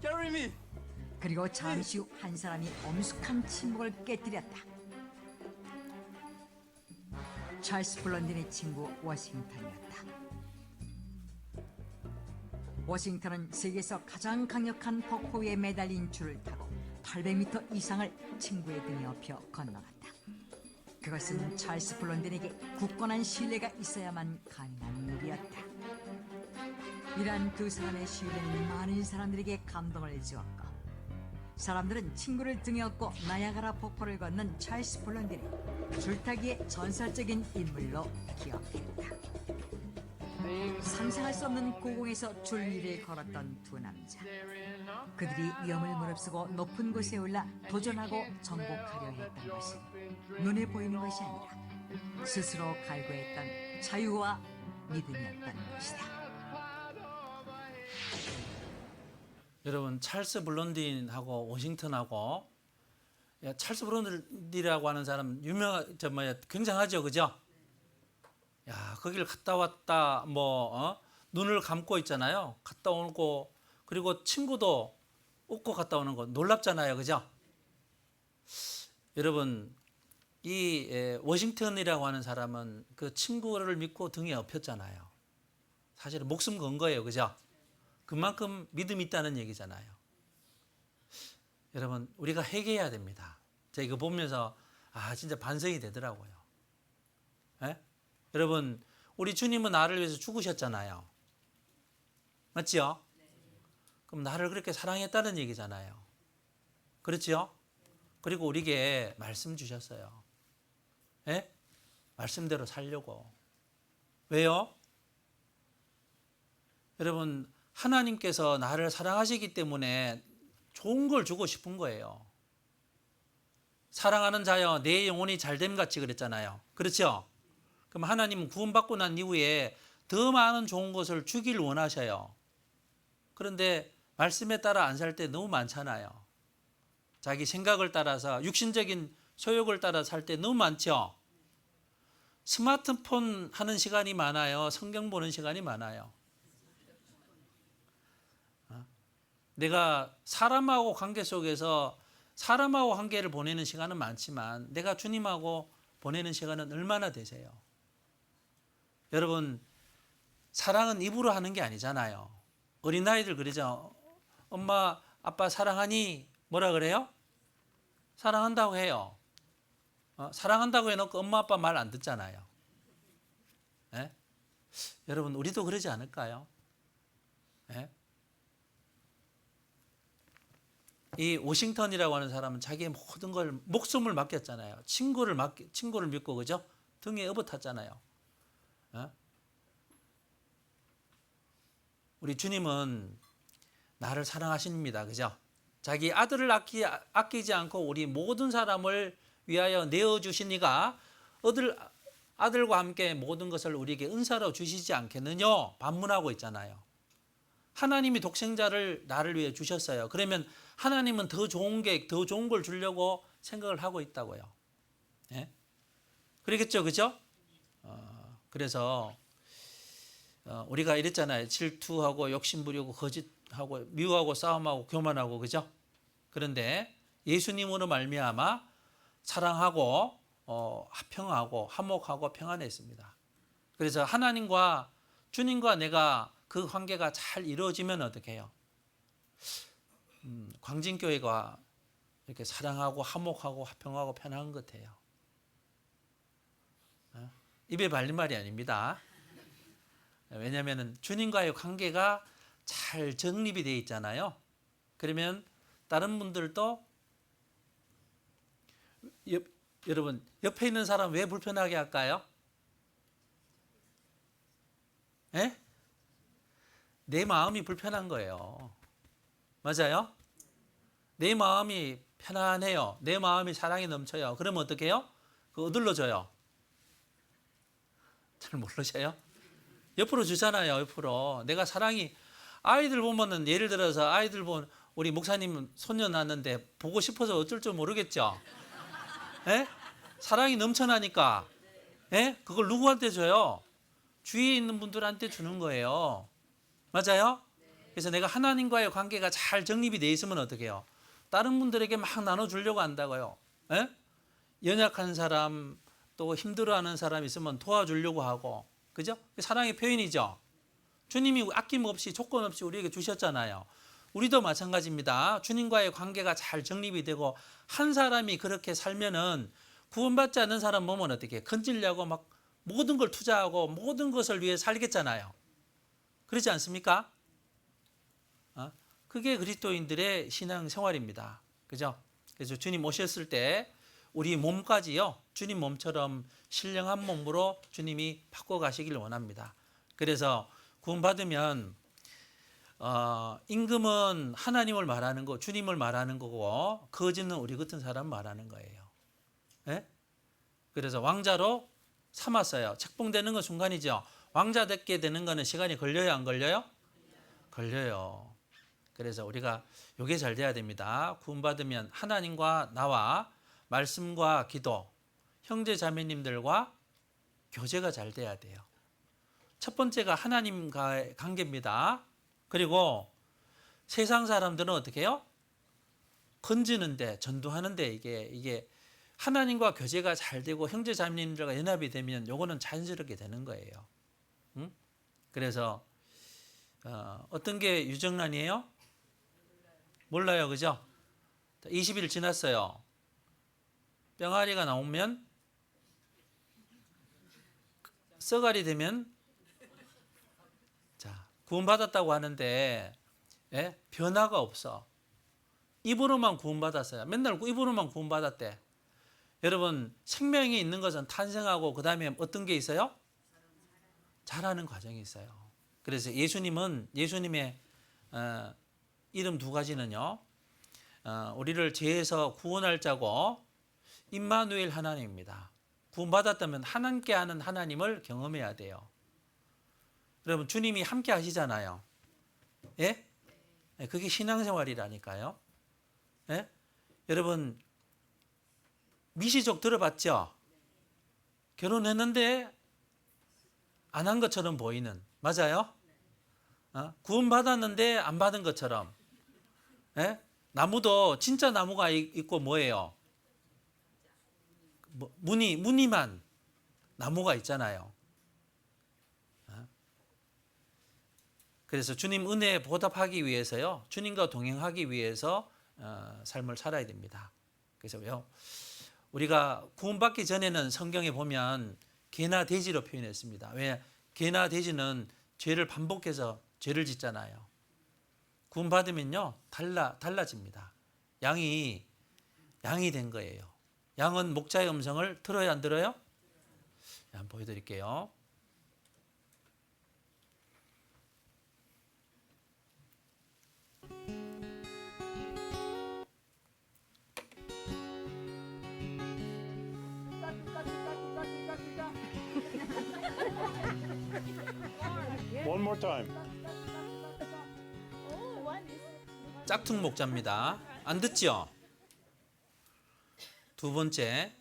Carry me! 그리고 잠시 후 한 사람이 엄숙한 침묵을 깨뜨렸다. 찰스 블런딘의 친구 워싱턴이었다. 워싱턴은 세계에서 가장 강력한 폭포 위에 매달린 줄을 타고 800m 이상을 친구의 등에 업혀 건너갔다. 그것은 찰스 블런딘에게 굳건한 신뢰가 있어야만 가능한 일이었다. 이러한 두 사람의 신뢰는 많은 사람들에게 감동을 주었고 사람들은 친구를 등에 업고 나야가라 폭포를 건넌 찰스 블런딘을 줄타기의 전설적인 인물로 기억했다. 상상할 수 없는 고공에서 줄 위를 걸었던 두 남자. 그들이 위험을 무릅쓰고 높은 곳에 올라 도전하고 정복하려 했던 것이 눈에 보이는 것이 아니라 스스로 갈구했던 자유와 믿음이었던 것이다. 여러분, 찰스 블론딘하고 워싱턴하고, 찰스 블론딘이라고 하는 사람 굉장하죠, 그죠? 야, 거기를 갔다 왔다 눈을 감고 있잖아요. 갔다 오고 그리고 친구도 업고 갔다 오는 거 놀랍잖아요, 그죠? 여러분, 이 워싱턴이라고 하는 사람은 그 친구를 믿고 등에 업혔잖아요. 사실은 목숨 건 거예요, 그죠? 그만큼 믿음이 있다는 얘기잖아요. 여러분, 우리가 회개해야 됩니다. 제가 이거 보면서 진짜 반성이 되더라고요. 예? 여러분, 우리 주님은 나를 위해서 죽으셨잖아요. 맞죠? 그럼 나를 그렇게 사랑했다는 얘기잖아요. 그렇죠? 그리고 우리에게 말씀 주셨어요. 예? 말씀대로 살려고. 왜요? 여러분, 하나님께서 나를 사랑하시기 때문에 좋은 걸 주고 싶은 거예요. 사랑하는 자여 내 영혼이 잘됨 같이 그랬잖아요. 그렇죠? 그럼 하나님은 구원받고 난 이후에 더 많은 좋은 것을 주길 원하셔요. 그런데 말씀에 따라 안 살 때 너무 많잖아요. 자기 생각을 따라서 육신적인 소욕을 따라 살 때 너무 많죠. 스마트폰 하는 시간이 많아요. 성경 보는 시간이 많아요. 내가 사람하고 관계 속에서 사람하고 관계를 보내는 시간은 많지만 내가 주님하고 보내는 시간은 얼마나 되세요? 여러분, 사랑은 입으로 하는 게 아니잖아요. 어린아이들 그러죠. 엄마, 아빠 사랑하니? 뭐라 그래요? 사랑한다고 해요. 사랑한다고 해놓고 엄마, 아빠 말 안 듣잖아요. 예? 여러분, 우리도 그러지 않을까요? 예? 이 워싱턴이라고 하는 사람은 자기의 모든 걸 목숨을 맡겼잖아요. 친구를 믿고, 그죠? 등에 업어탔잖아요. 어? 우리 주님은 나를 사랑하십니다. 그죠? 자기 아들을 아끼지 않고 우리 모든 사람을 위하여 내어주시니가 아들과 함께 모든 것을 우리에게 은사로 주시지 않겠느냐 반문하고 있잖아요. 하나님이 독생자를 나를 위해 주셨어요. 그러면 하나님은 더 좋은 걸 주려고 생각을 하고 있다고요. 예? 그러겠죠, 그죠? 그래서 우리가 이랬잖아요. 질투하고 욕심부리고 거짓하고 미워하고 싸움하고 교만하고, 그죠? 그런데 예수님으로 말미암아 사랑하고 화평하고 화목하고 평안했습니다. 그래서 하나님과 주님과 내가 그 관계가 잘 이루어지면 어떻게 해요? 광진교회가 이렇게 사랑하고 화목하고 화평하고 편안한 것 같아요. 입에 발린 말이 아닙니다. 왜냐하면 주님과의 관계가 잘 정립이 되어 있잖아요. 그러면 다른 분들도 여러분 옆에 있는 사람 왜 불편하게 할까요? 예? 내 마음이 불편한 거예요. 맞아요? 내 마음이 편안해요. 내 마음이 사랑이 넘쳐요. 그러면 어떻게 해요? 그거 어디로 줘요? 잘 모르셔요? 옆으로 주잖아요. 옆으로. 내가 사랑이 아이들 보면은 예를 들어서 아이들 본 우리 목사님 손녀 낳았는데 보고 싶어서 어쩔 줄 모르겠죠. 예? 사랑이 넘쳐나니까. 예? 그걸 누구한테 줘요? 주위에 있는 분들한테 주는 거예요. 맞아요? 그래서 내가 하나님과의 관계가 잘 정립이 돼 있으면 어떻게 해요? 다른 분들에게 막 나눠주려고 한다고요. 예? 연약한 사람 또 힘들어하는 사람 있으면 도와주려고 하고, 그죠? 사랑의 표현이죠. 주님이 아낌없이 조건 없이 우리에게 주셨잖아요. 우리도 마찬가지입니다. 주님과의 관계가 잘 정립이 되고 한 사람이 그렇게 살면은 구원받지 않는 사람 보면 어떻게 해요? 건지려고 막 모든 걸 투자하고 모든 것을 위해 살겠잖아요. 그렇지 않습니까? 그게 그리스도인들의 신앙 생활입니다. 그죠? 그래서 주님 오셨을 때 우리 몸까지요, 주님 몸처럼 신령한 몸으로 주님이 바꿔가시길 원합니다. 그래서 구원받으면 임금은 하나님을 말하는 거, 주님을 말하는 거고, 거지는 우리 같은 사람 말하는 거예요. 예? 그래서 왕자로 삼았어요. 책봉되는 건 순간이죠. 왕자 되게 되는 거는 시간이 걸려요, 안 걸려요? 걸려요. 그래서 우리가 이게 잘 돼야 됩니다. 구원받으면 하나님과 나와 말씀과 기도, 형제 자매님들과 교제가 잘 돼야 돼요. 첫 번째가 하나님과의 관계입니다. 그리고 세상 사람들은 어떻게 해요? 건지는데, 전도하는데 이게 하나님과 교제가 잘 되고 형제 자매님들과 연합이 되면 요거는 자연스럽게 되는 거예요. 응? 그래서 어떤 게 유정란이에요? 몰라요, 그죠? 20일 지났어요. 병아리가 나오면, 썩알이 되면, 자, 구원받았다고 하는데, 예? 변화가 없어. 입으로만 구원받았어요. 맨날 입으로만 구원받았대. 여러분, 생명이 있는 것은 탄생하고 그 다음에 어떤 게 있어요? 자라는 과정이 있어요. 그래서 예수님의 이름 두 가지는요. 우리를 죄에서 구원할 자고 임마누엘 하나님입니다. 구원받았다면 하나님께 하는 하나님을 경험해야 돼요. 여러분 주님이 함께 하시잖아요. 예? 그게 신앙생활이라니까요. 예? 여러분 미시족 들어봤죠? 결혼했는데 안 한 것처럼 보이는, 맞아요? 구원받았는데 안 받은 것처럼. 예? 나무도 진짜 나무가 있고 뭐예요? 무늬만 나무가 있잖아요. 그래서 주님 은혜에 보답하기 위해서요, 주님과 동행하기 위해서 삶을 살아야 됩니다. 그래서요, 우리가 구원받기 전에는 성경에 보면 개나 돼지로 표현했습니다. 왜? 개나 돼지는 죄를 반복해서 죄를 짓잖아요. 구원받으면요 달라집니다. 양이 된 거예요. 양은 목자의 음성을 들어요, 안 들어요? 한번 보여드릴게요. One more time. 짝퉁 목자입니다. 안 듣죠? 두 번째.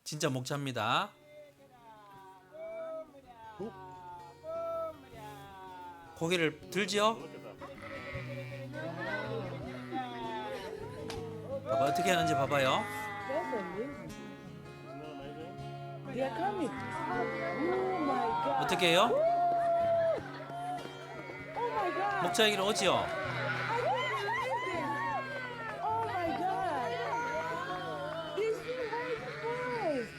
진짜 목자입니다. 고개를 들죠? 봐봐, 어떻게 하는지 봐봐요. They're coming. Oh my God. 어떻게 해요? Oh my God. 목자에게로 오지요? I can't believe it. Oh my God. This is very surprised.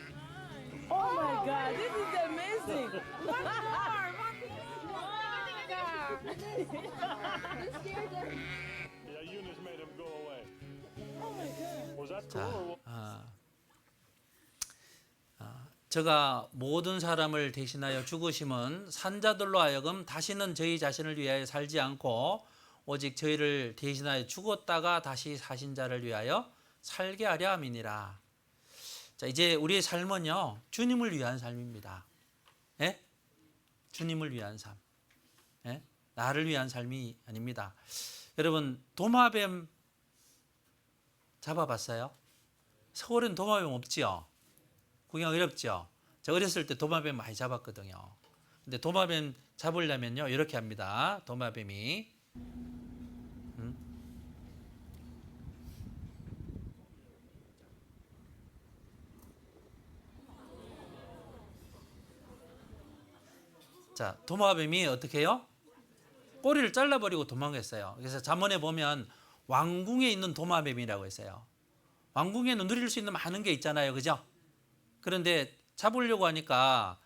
Oh my God. This is amazing. Yeah, Eunice made him go away. Oh my God. Was that 자, cool? 저가 모든 사람을 대신하여 죽으심은 산자들로 하여금 다시는 저희 자신을 위하여 살지 않고 오직 저희를 대신하여 죽었다가 다시 사신 자를 위하여 살게 하려 함이니라. 자, 이제 우리의 삶은요, 주님을 위한 삶입니다. 예? 주님을 위한 삶. 예? 나를 위한 삶이 아닙니다. 여러분, 도마뱀 잡아봤어요? 서울엔 도마뱀 없지요? 구경 어렵죠? 저 어렸을 때 도마뱀 많이 잡았거든요. 근데 도마뱀 잡으려면요, 이렇게 합니다. 도마뱀이. 자, 도마뱀이 어떻게 해요? 꼬리를 잘라버리고 도망갔어요. 그래서 잠언에 보면 왕궁에 있는 도마뱀이라고 했어요. 왕궁에는 누릴 수 있는 많은 게 있잖아요. 그죠? 그런데 잡으려고 하니까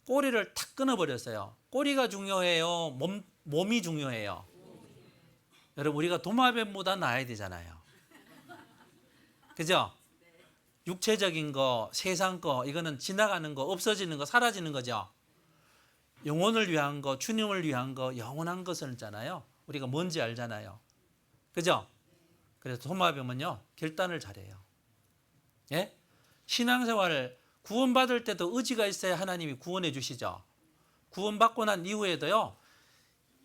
꼬리를 탁 끊어버렸어요. 꼬리가 중요해요? 몸이 중요해요? 여러분, 우리가 도마뱀보다 나아야 되잖아요. 그죠? 육체적인 거, 세상 거, 이거는 지나가는 거, 없어지는 거, 사라지는 거죠. 영혼을 위한 거, 주님을 위한 거, 영원한 것을 있잖아요. 우리가 뭔지 알잖아요. 그죠? 그래서 도마뱀은요, 결단을 잘해요. 예? 신앙생활을 구원받을 때도 의지가 있어야 하나님이 구원해 주시죠. 구원받고 난 이후에도요,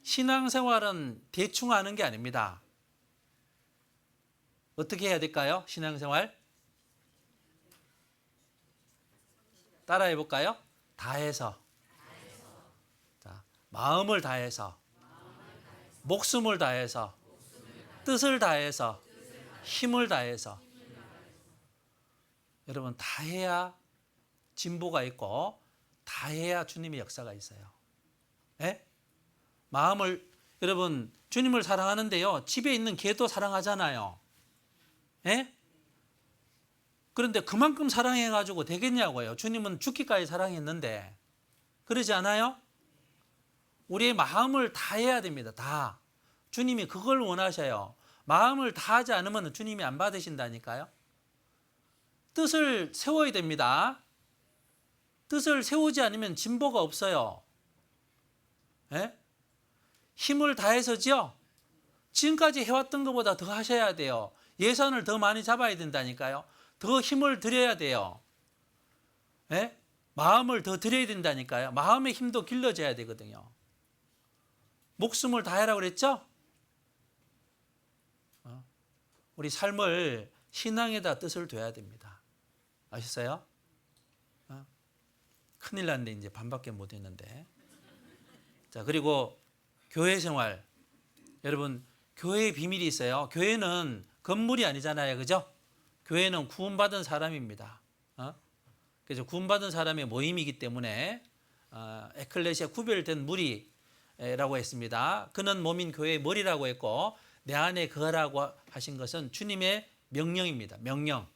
신앙생활은 대충 하는 게 아닙니다. 어떻게 해야 될까요? 신앙생활? 따라해 볼까요? 다해서. 자, 마음을 다해서, 목숨을 다해서, 뜻을 다해서, 힘을 다해서. 여러분, 다해야 진보가 있고 다해야 주님의 역사가 있어요. 예? 마음을, 여러분, 주님을 사랑하는데요. 집에 있는 개도 사랑하잖아요. 예? 그런데 그만큼 사랑해가지고 되겠냐고요. 주님은 죽기까지 사랑했는데. 그러지 않아요? 우리의 마음을 다해야 됩니다. 다. 주님이 그걸 원하셔요. 마음을 다하지 않으면 주님이 안 받으신다니까요. 뜻을 세워야 됩니다. 뜻을 세우지 않으면 진보가 없어요. 예? 힘을 다해서지요. 지금까지 해왔던 것보다 더 하셔야 돼요. 예산을 더 많이 잡아야 된다니까요. 더 힘을 들여야 돼요. 예? 마음을 더 들여야 된다니까요. 마음의 힘도 길러져야 되거든요. 목숨을 다해라고 그랬죠? 우리 삶을 신앙에다 뜻을 둬야 됩니다. 아셨어요? 큰일 났는데 이제 반밖에 못 했는데. 자, 그리고 교회 생활. 여러분, 교회의 비밀이 있어요. 교회는 건물이 아니잖아요. 그죠? 교회는 구원받은 사람입니다. 그래서 구원받은 사람의 모임이기 때문에 에클레시아 구별된 무리라고 했습니다. 그는 몸인 교회의 머리라고 했고 내 안에 거하라고 하신 것은 주님의 명령입니다. 명령.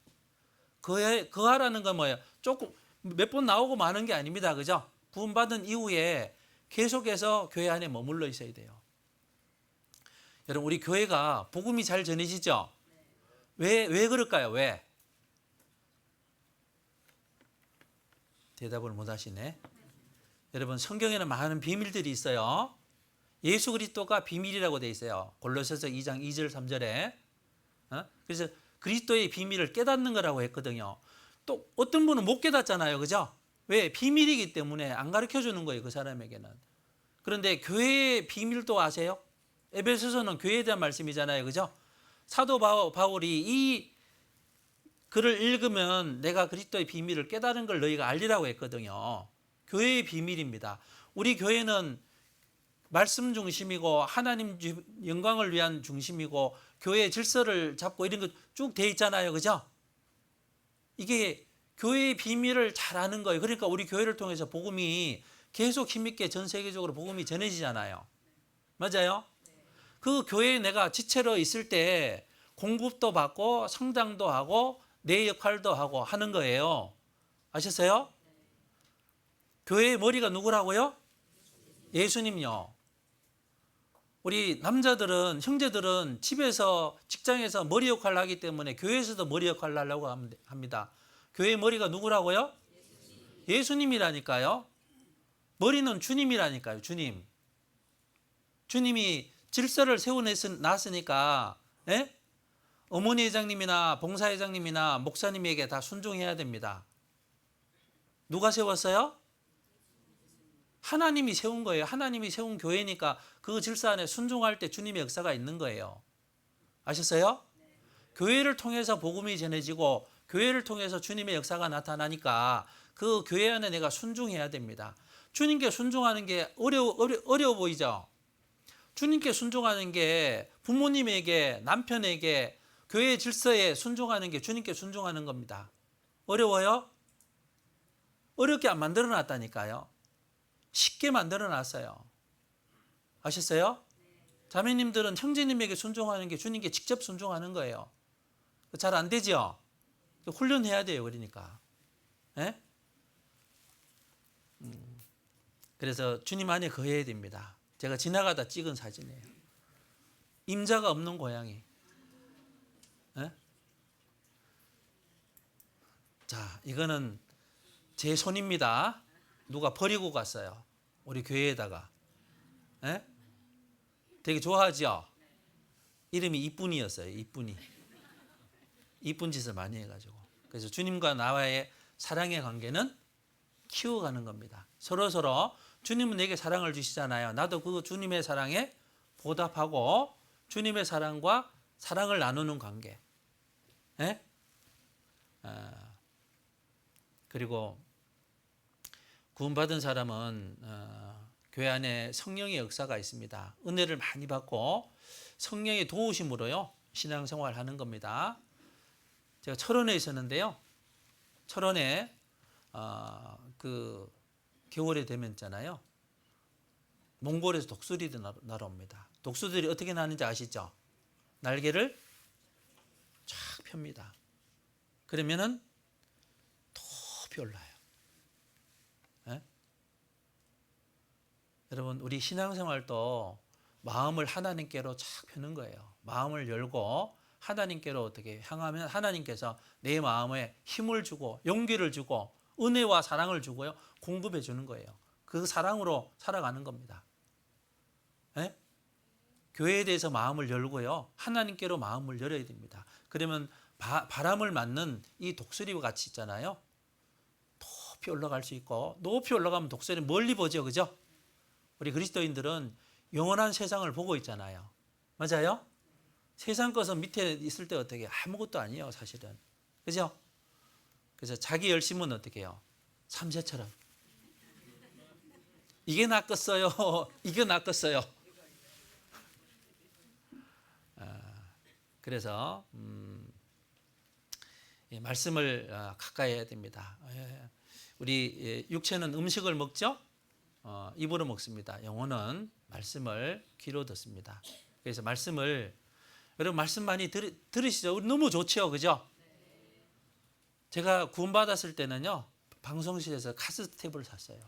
거하라는 건 뭐예요? 조금 몇 번 나오고 마는 게 아닙니다. 그죠? 구원받은 이후에 계속해서 교회 안에 머물러 있어야 돼요. 여러분, 우리 교회가 복음이 잘 전해지죠? 왜 그럴까요? 왜? 대답을 못 하시네. 여러분, 성경에는 많은 비밀들이 있어요. 예수 그리스도가 비밀이라고 되어 있어요. 골로새서 2장 2절 3절에. 그래서 그리스도의 비밀을 깨닫는 거라고 했거든요. 또 어떤 분은 못 깨닫잖아요. 그죠? 왜? 비밀이기 때문에 안 가르쳐 주는 거예요. 그 사람에게는. 그런데 교회의 비밀도 아세요? 에베소서는 교회에 대한 말씀이잖아요. 그죠? 사도 바울이 이 글을 읽으면 내가 그리스도의 비밀을 깨달은 걸 너희가 알리라고 했거든요. 교회의 비밀입니다. 우리 교회는 말씀 중심이고 하나님 영광을 위한 중심이고 교회의 질서를 잡고 이런 거 쭉 돼 있잖아요. 그죠? 이게 교회의 비밀을 잘 아는 거예요. 그러니까 우리 교회를 통해서 복음이 계속 힘있게 전 세계적으로 복음이 전해지잖아요. 맞아요? 그 교회에 내가 지체로 있을 때 공급도 받고 성장도 하고 내 역할도 하고 하는 거예요. 아셨어요? 교회의 머리가 누구라고요? 예수님요. 우리 남자들은, 형제들은 집에서, 직장에서 머리 역할을 하기 때문에 교회에서도 머리 역할을 하려고 합니다. 교회의 머리가 누구라고요? 예수님이라니까요. 머리는 주님이라니까요. 주님. 주님이 질서를 세워놨으니까, 예? 어머니 회장님이나 봉사회장님이나 목사님에게 다 순종해야 됩니다. 누가 세웠어요? 하나님이 세운 거예요. 하나님이 세운 교회니까 그 질서 안에 순종할 때 주님의 역사가 있는 거예요. 아셨어요? 교회를 통해서 복음이 전해지고 교회를 통해서 주님의 역사가 나타나니까 그 교회 안에 내가 순종해야 됩니다. 주님께 순종하는 게 어려워 보이죠? 주님께 순종하는 게 부모님에게, 남편에게, 교회의 질서에 순종하는 게 주님께 순종하는 겁니다. 어려워요? 어렵게 안 만들어 놨다니까요. 쉽게 만들어 놨어요. 아셨어요? 자매님들은 형제님에게 순종하는 게 주님께 직접 순종하는 거예요. 잘 안 되죠? 훈련해야 돼요. 그러니까. 예? 그래서 주님 안에 거해야 됩니다. 제가 지나가다 찍은 사진이에요. 임자가 없는 고양이. 예? 자, 이거는 제 손입니다. 누가 버리고 갔어요. 우리 교회에다가. 예? 되게 좋아하죠? 이름이 이쁜이였어요. 이쁜이. 이쁜 짓을 많이 해가지고. 그래서 주님과 나와의 사랑의 관계는 키워가는 겁니다. 서로서로 주님은 내게 사랑을 주시잖아요. 나도 그 주님의 사랑에 보답하고 주님의 사랑과 사랑을 나누는 관계. 예? 그리고 구원받은 사람은 교회 안에 성령의 역사가 있습니다. 은혜를 많이 받고 성령의 도우심으로요 신앙생활 하는 겁니다. 제가 철원에 있었는데요. 철원에 그 겨울에 되면 있잖아요. 몽골에서 독수리도 날아옵니다. 독수리들이 어떻게 나는지 아시죠? 날개를 쫙 펴니다. 그러면은 높이 올라요. 예? 여러분, 우리 신앙생활도 마음을 하나님께로 쫙 펴는 거예요. 마음을 열고 하나님께로 어떻게 향하면 하나님께서 내 마음에 힘을 주고 용기를 주고 은혜와 사랑을 주고요, 공급해 주는 거예요. 그 사랑으로 살아가는 겁니다. 예? 교회에 대해서 마음을 열고요, 하나님께로 마음을 열어야 됩니다. 그러면 바람을 맞는 이 독수리와 같이 있잖아요. 높이 올라갈 수 있고, 높이 올라가면 독수리는 멀리 보죠, 그죠? 우리 그리스도인들은 영원한 세상을 보고 있잖아요. 맞아요? 세상 것은 밑에 있을 때 어떻게 해요? 아무것도 아니에요, 사실은. 그죠? 그래서 자기 열심은 어떻게 해요? 삼새처럼. 이게 낫겠어요? 이게 낫겠어요? 그래서 말씀을 가까이 해야 됩니다. 우리 육체는 음식을 먹죠? 입으로 먹습니다. 영혼은 말씀을 귀로 듣습니다. 그래서 말씀을, 여러분 말씀 많이 들으시죠? 우리 너무 좋죠, 그죠? 제가 구원받았을 때는요, 방송실에서 카세트테이프를 샀어요.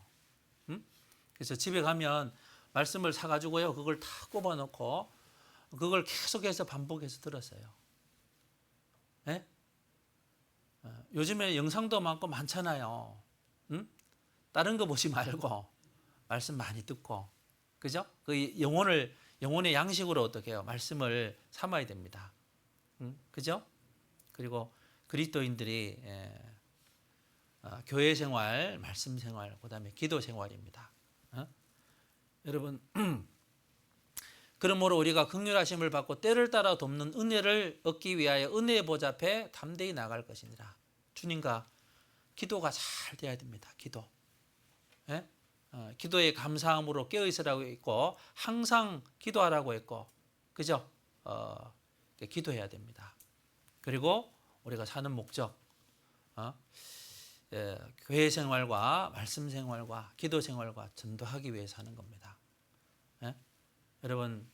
그래서 집에 가면 말씀을 사가지고요, 그걸 다 꼽아놓고 그걸 계속해서 반복해서 들었어요. 네? 요즘에 영상도 많고 많잖아요. 다른 거 보지 말고 말씀 많이 듣고, 그죠? 그 영혼의 양식으로 어떻게 해요? 말씀을 삼아야 됩니다. 그죠? 그리고 그리스도인들이 교회 생활, 말씀 생활, 그다음에 기도 생활입니다. 여러분, 그러므로 우리가 긍휼하심을 받고 때를 따라 돕는 은혜를 얻기 위하여 은혜의 보좌 앞에 담대히 나갈 것이니라. 주님과 기도가 잘 돼야 됩니다. 기도. 예? 기도에 감사함으로 깨어있으라고 했고, 항상 기도하라고 했고, 그죠? 기도해야 됩니다. 그리고 우리가 사는 목적, 교회 생활과 말씀 생활과 기도 생활과 전도하기 위해 사는 겁니다. 예? 여러분,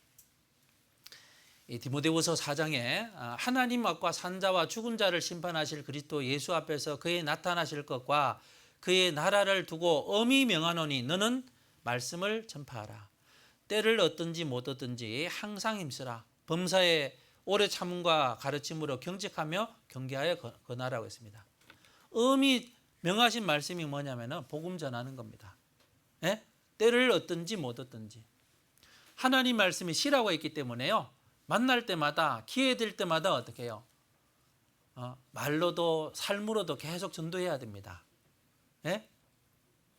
이 디모데후서 4장에 하나님 앞과 산자와 죽은 자를 심판하실 그리스도 예수 앞에서 그의 나타나실 것과 그의 나라를 두고 엄히 명하노니 너는 말씀을 전파하라. 때를 얻든지 못 얻든지 항상 힘쓰라. 범사에 오래 참음과 가르침으로 경직하며 경계하여 권하라고 했습니다. 엄히 명하신 말씀이 뭐냐면은 복음 전하는 겁니다. 예? 때를 얻든지 못 얻든지. 하나님 말씀이 시라고 했기 때문에요, 만날 때마다 기회 될 때마다 어떻게 해요? 말로도 삶으로도 계속 전도해야 됩니다. 예?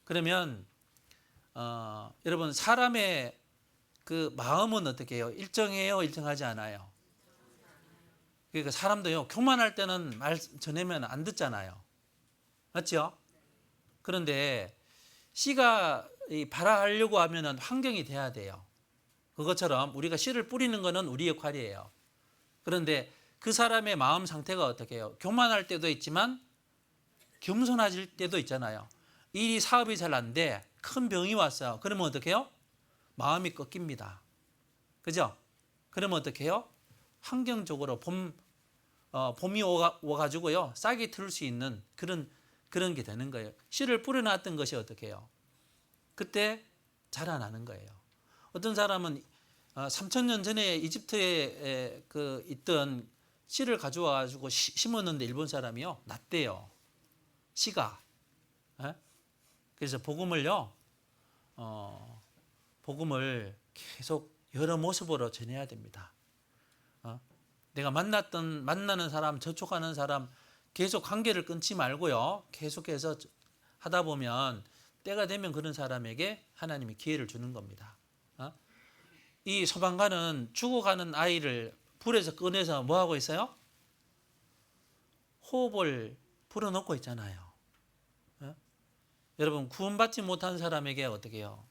그러면 여러분, 사람의 그 마음은 어떻게 해요? 일정해요, 일정하지 않아요? 그러니까 사람도요, 교만할 때는 말 전하면 안 듣잖아요. 맞죠? 그런데 씨가 발화하려고 하면은 환경이 돼야 돼요. 그것처럼 우리가 씨를 뿌리는 것은 우리 역할이에요. 그런데 그 사람의 마음 상태가 어떻게 해요? 교만할 때도 있지만 겸손해질 때도 있잖아요. 이 사업이 잘 안 돼. 큰 병이 왔어요. 그러면 어떻게 해요? 마음이 꺾입니다. 그죠? 그러면 어떻게 해요? 환경적으로 봄이 오가지고요, 싹이 틀 수 있는 그런 게 되는 거예요. 씨를 뿌려놨던 것이 어떻게 해요? 그때 자라나는 거예요. 어떤 사람은 3,000년 전에 이집트에 있던 씨를 가져와가지고 심었는데 일본 사람이요, 낫대요. 씨가. 그래서 복음을요, 복음을 계속 여러 모습으로 전해야 됩니다. 내가 만나는 사람, 접촉하는 사람 계속 관계를 끊지 말고요, 계속해서 하다 보면 때가 되면 그런 사람에게 하나님이 기회를 주는 겁니다. 이 소방관은 죽어가는 아이를 불에서 꺼내서 뭐 하고 있어요? 호흡을 불어넣고 있잖아요. 여러분, 구원받지 못한 사람에게 어떻게 해요?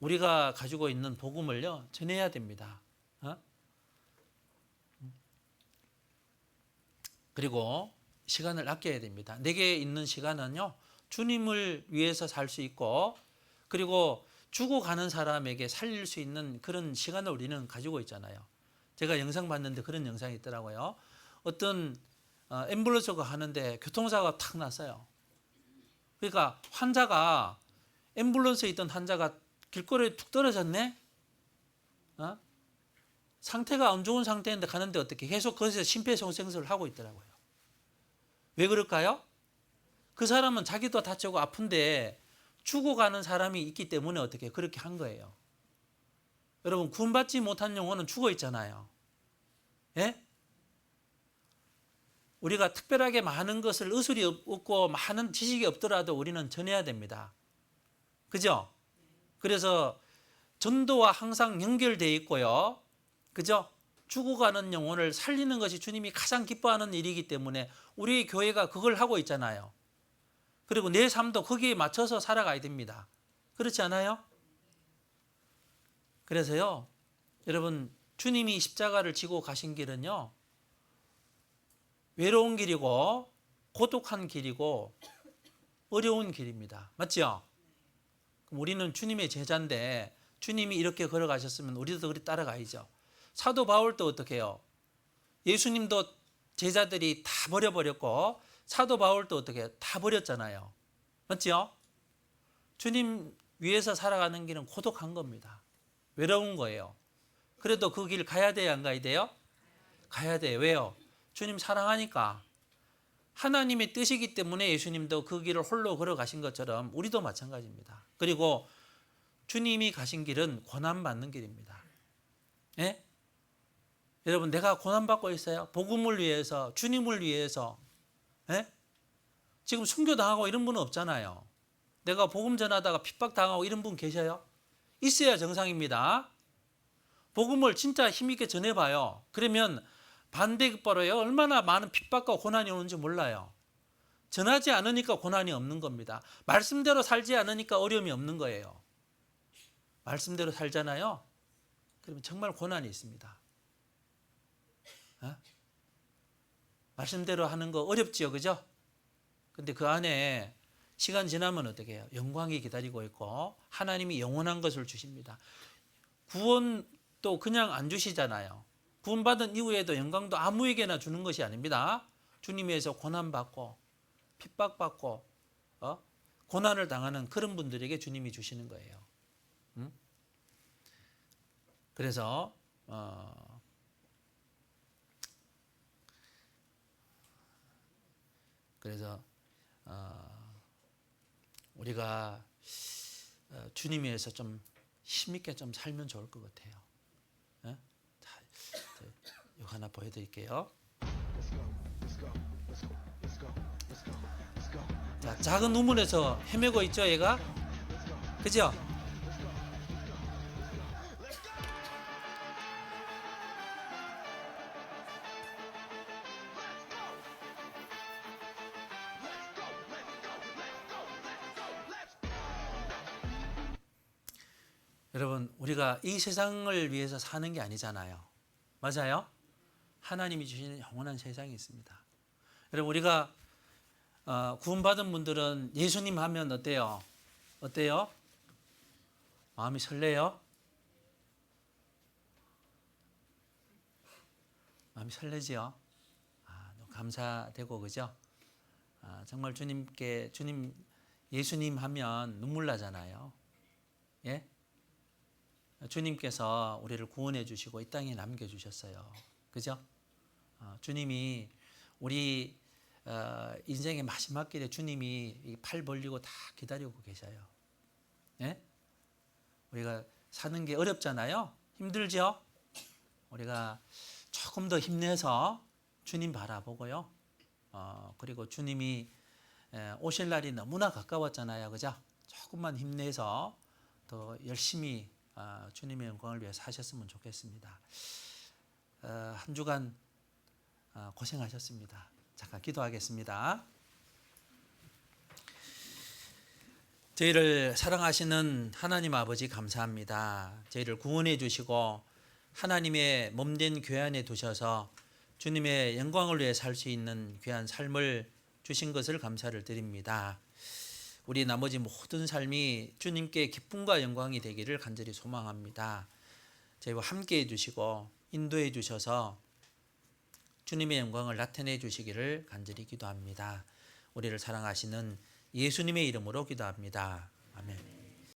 우리가 가지고 있는 복음을요, 전해야 됩니다. 그리고 시간을 아껴야 됩니다. 내게 있는 시간은요, 주님을 위해서 살 수 있고, 그리고 죽어가는 사람에게 살릴 수 있는 그런 시간을 우리는 가지고 있잖아요. 제가 영상 봤는데 그런 영상이 있더라고요. 어떤 앰뷸런스가 하는데 교통사고가 탁 났어요. 그러니까 환자가 앰뷸런스에 있던 환자가 길거리에 툭 떨어졌네. 상태가 안 좋은 상태인데 가는데 어떻게 계속 거기서 심폐소생술을 하고 있더라고요. 왜 그럴까요? 그 사람은 자기도 다치고 아픈데 죽어가는 사람이 있기 때문에 어떻게 그렇게 한 거예요. 여러분 구원받지 못한 영혼은 죽어 있잖아요. 예? 우리가 특별하게 많은 것을 의술이 없고 많은 지식이 없더라도 우리는 전해야 됩니다. 그죠? 그래서 전도와 항상 연결되어 있고요. 그죠? 죽어가는 영혼을 살리는 것이 주님이 가장 기뻐하는 일이기 때문에 우리 교회가 그걸 하고 있잖아요. 그리고 내 삶도 거기에 맞춰서 살아가야 됩니다. 그렇지 않아요? 그래서요, 여러분, 주님이 십자가를 지고 가신 길은요, 외로운 길이고, 고독한 길이고, 어려운 길입니다. 맞죠? 그럼 우리는 주님의 제자인데, 주님이 이렇게 걸어가셨으면 우리도 그리 따라가야죠. 사도 바울도 어떻게 해요? 예수님도 제자들이 다 버려버렸고, 사도 바울도 어떻게 다 버렸잖아요. 맞죠? 주님 위해서 살아가는 길은 고독한 겁니다. 외로운 거예요. 그래도 그 길 가야 돼요, 안 가야 돼요? 가야 돼요. 왜요? 주님 사랑하니까. 하나님의 뜻이기 때문에 예수님도 그 길을 홀로 걸어가신 것처럼 우리도 마찬가지입니다. 그리고 주님이 가신 길은 고난받는 길입니다. 예? 여러분, 내가 고난받고 있어요? 복음을 위해서, 주님을 위해서. 예? 지금 순교당하고 이런 분은 없잖아요. 내가 복음 전하다가 핍박당하고 이런 분 계셔요? 있어야 정상입니다. 복음을 진짜 힘있게 전해봐요. 그러면 반대급부로요, 얼마나 많은 핍박과 고난이 오는지 몰라요. 전하지 않으니까 고난이 없는 겁니다. 말씀대로 살지 않으니까 어려움이 없는 거예요. 말씀대로 살잖아요. 그러면 정말 고난이 있습니다. 말씀대로 하는 거 어렵지요, 그죠? 근데 그 안에 시간 지나면 어떻게 해요? 영광이 기다리고 있고 하나님이 영원한 것을 주십니다. 구원도 그냥 안 주시잖아요. 구원받은 이후에도 영광도 아무에게나 주는 것이 아닙니다. 주님 위해서 고난받고 핍박받고 고난을 당하는 그런 분들에게 주님이 주시는 거예요. 그래서 우리가 주님 위해서 좀 힘있게 좀 살면 좋을 것 같아요. 예? 자, 이거 하나 보여드릴게요. 자, 작은 우물에서 헤매고 있죠, 얘가? 그죠? 여러분, 우리가 이 세상을 위해서 사는 게 아니잖아요. 맞아요? 하나님이 주시는 영원한 세상이 있습니다. 여러분, 우리가 구원받은 분들은 예수님 하면 어때요? 어때요? 마음이 설레요? 마음이 설레지요? 너무 감사되고, 그죠? 정말 예수님 하면 눈물 나잖아요. 예? 주님께서 우리를 구원해 주시고 이 땅에 남겨주셨어요. 그죠? 주님이 우리 인생의 마지막 길에 주님이 팔 벌리고 다 기다리고 계셔요. 예? 우리가 사는 게 어렵잖아요. 힘들죠? 우리가 조금 더 힘내서 주님 바라보고요. 그리고 주님이 오실 날이 너무나 가까웠잖아요. 그죠? 조금만 힘내서 더 열심히 주님의 영광을 위해 사셨으면 좋겠습니다. 한 주간 고생하셨습니다. 잠깐 기도하겠습니다. 저희를 사랑하시는 하나님 아버지 감사합니다. 저희를 구원해 주시고 하나님의 몸된 교회 안에 두셔서 주님의 영광을 위해 살 수 있는 귀한 삶을 주신 것을 감사를 드립니다. 우리 나머지 모든 삶이 주님께 기쁨과 영광이 되기를 간절히 소망합니다. 저희와 함께 해주시고 인도해 주셔서 주님의 영광을 나타내 주시기를 간절히 기도합니다. 우리를 사랑하시는 예수님의 이름으로 기도합니다. 아멘.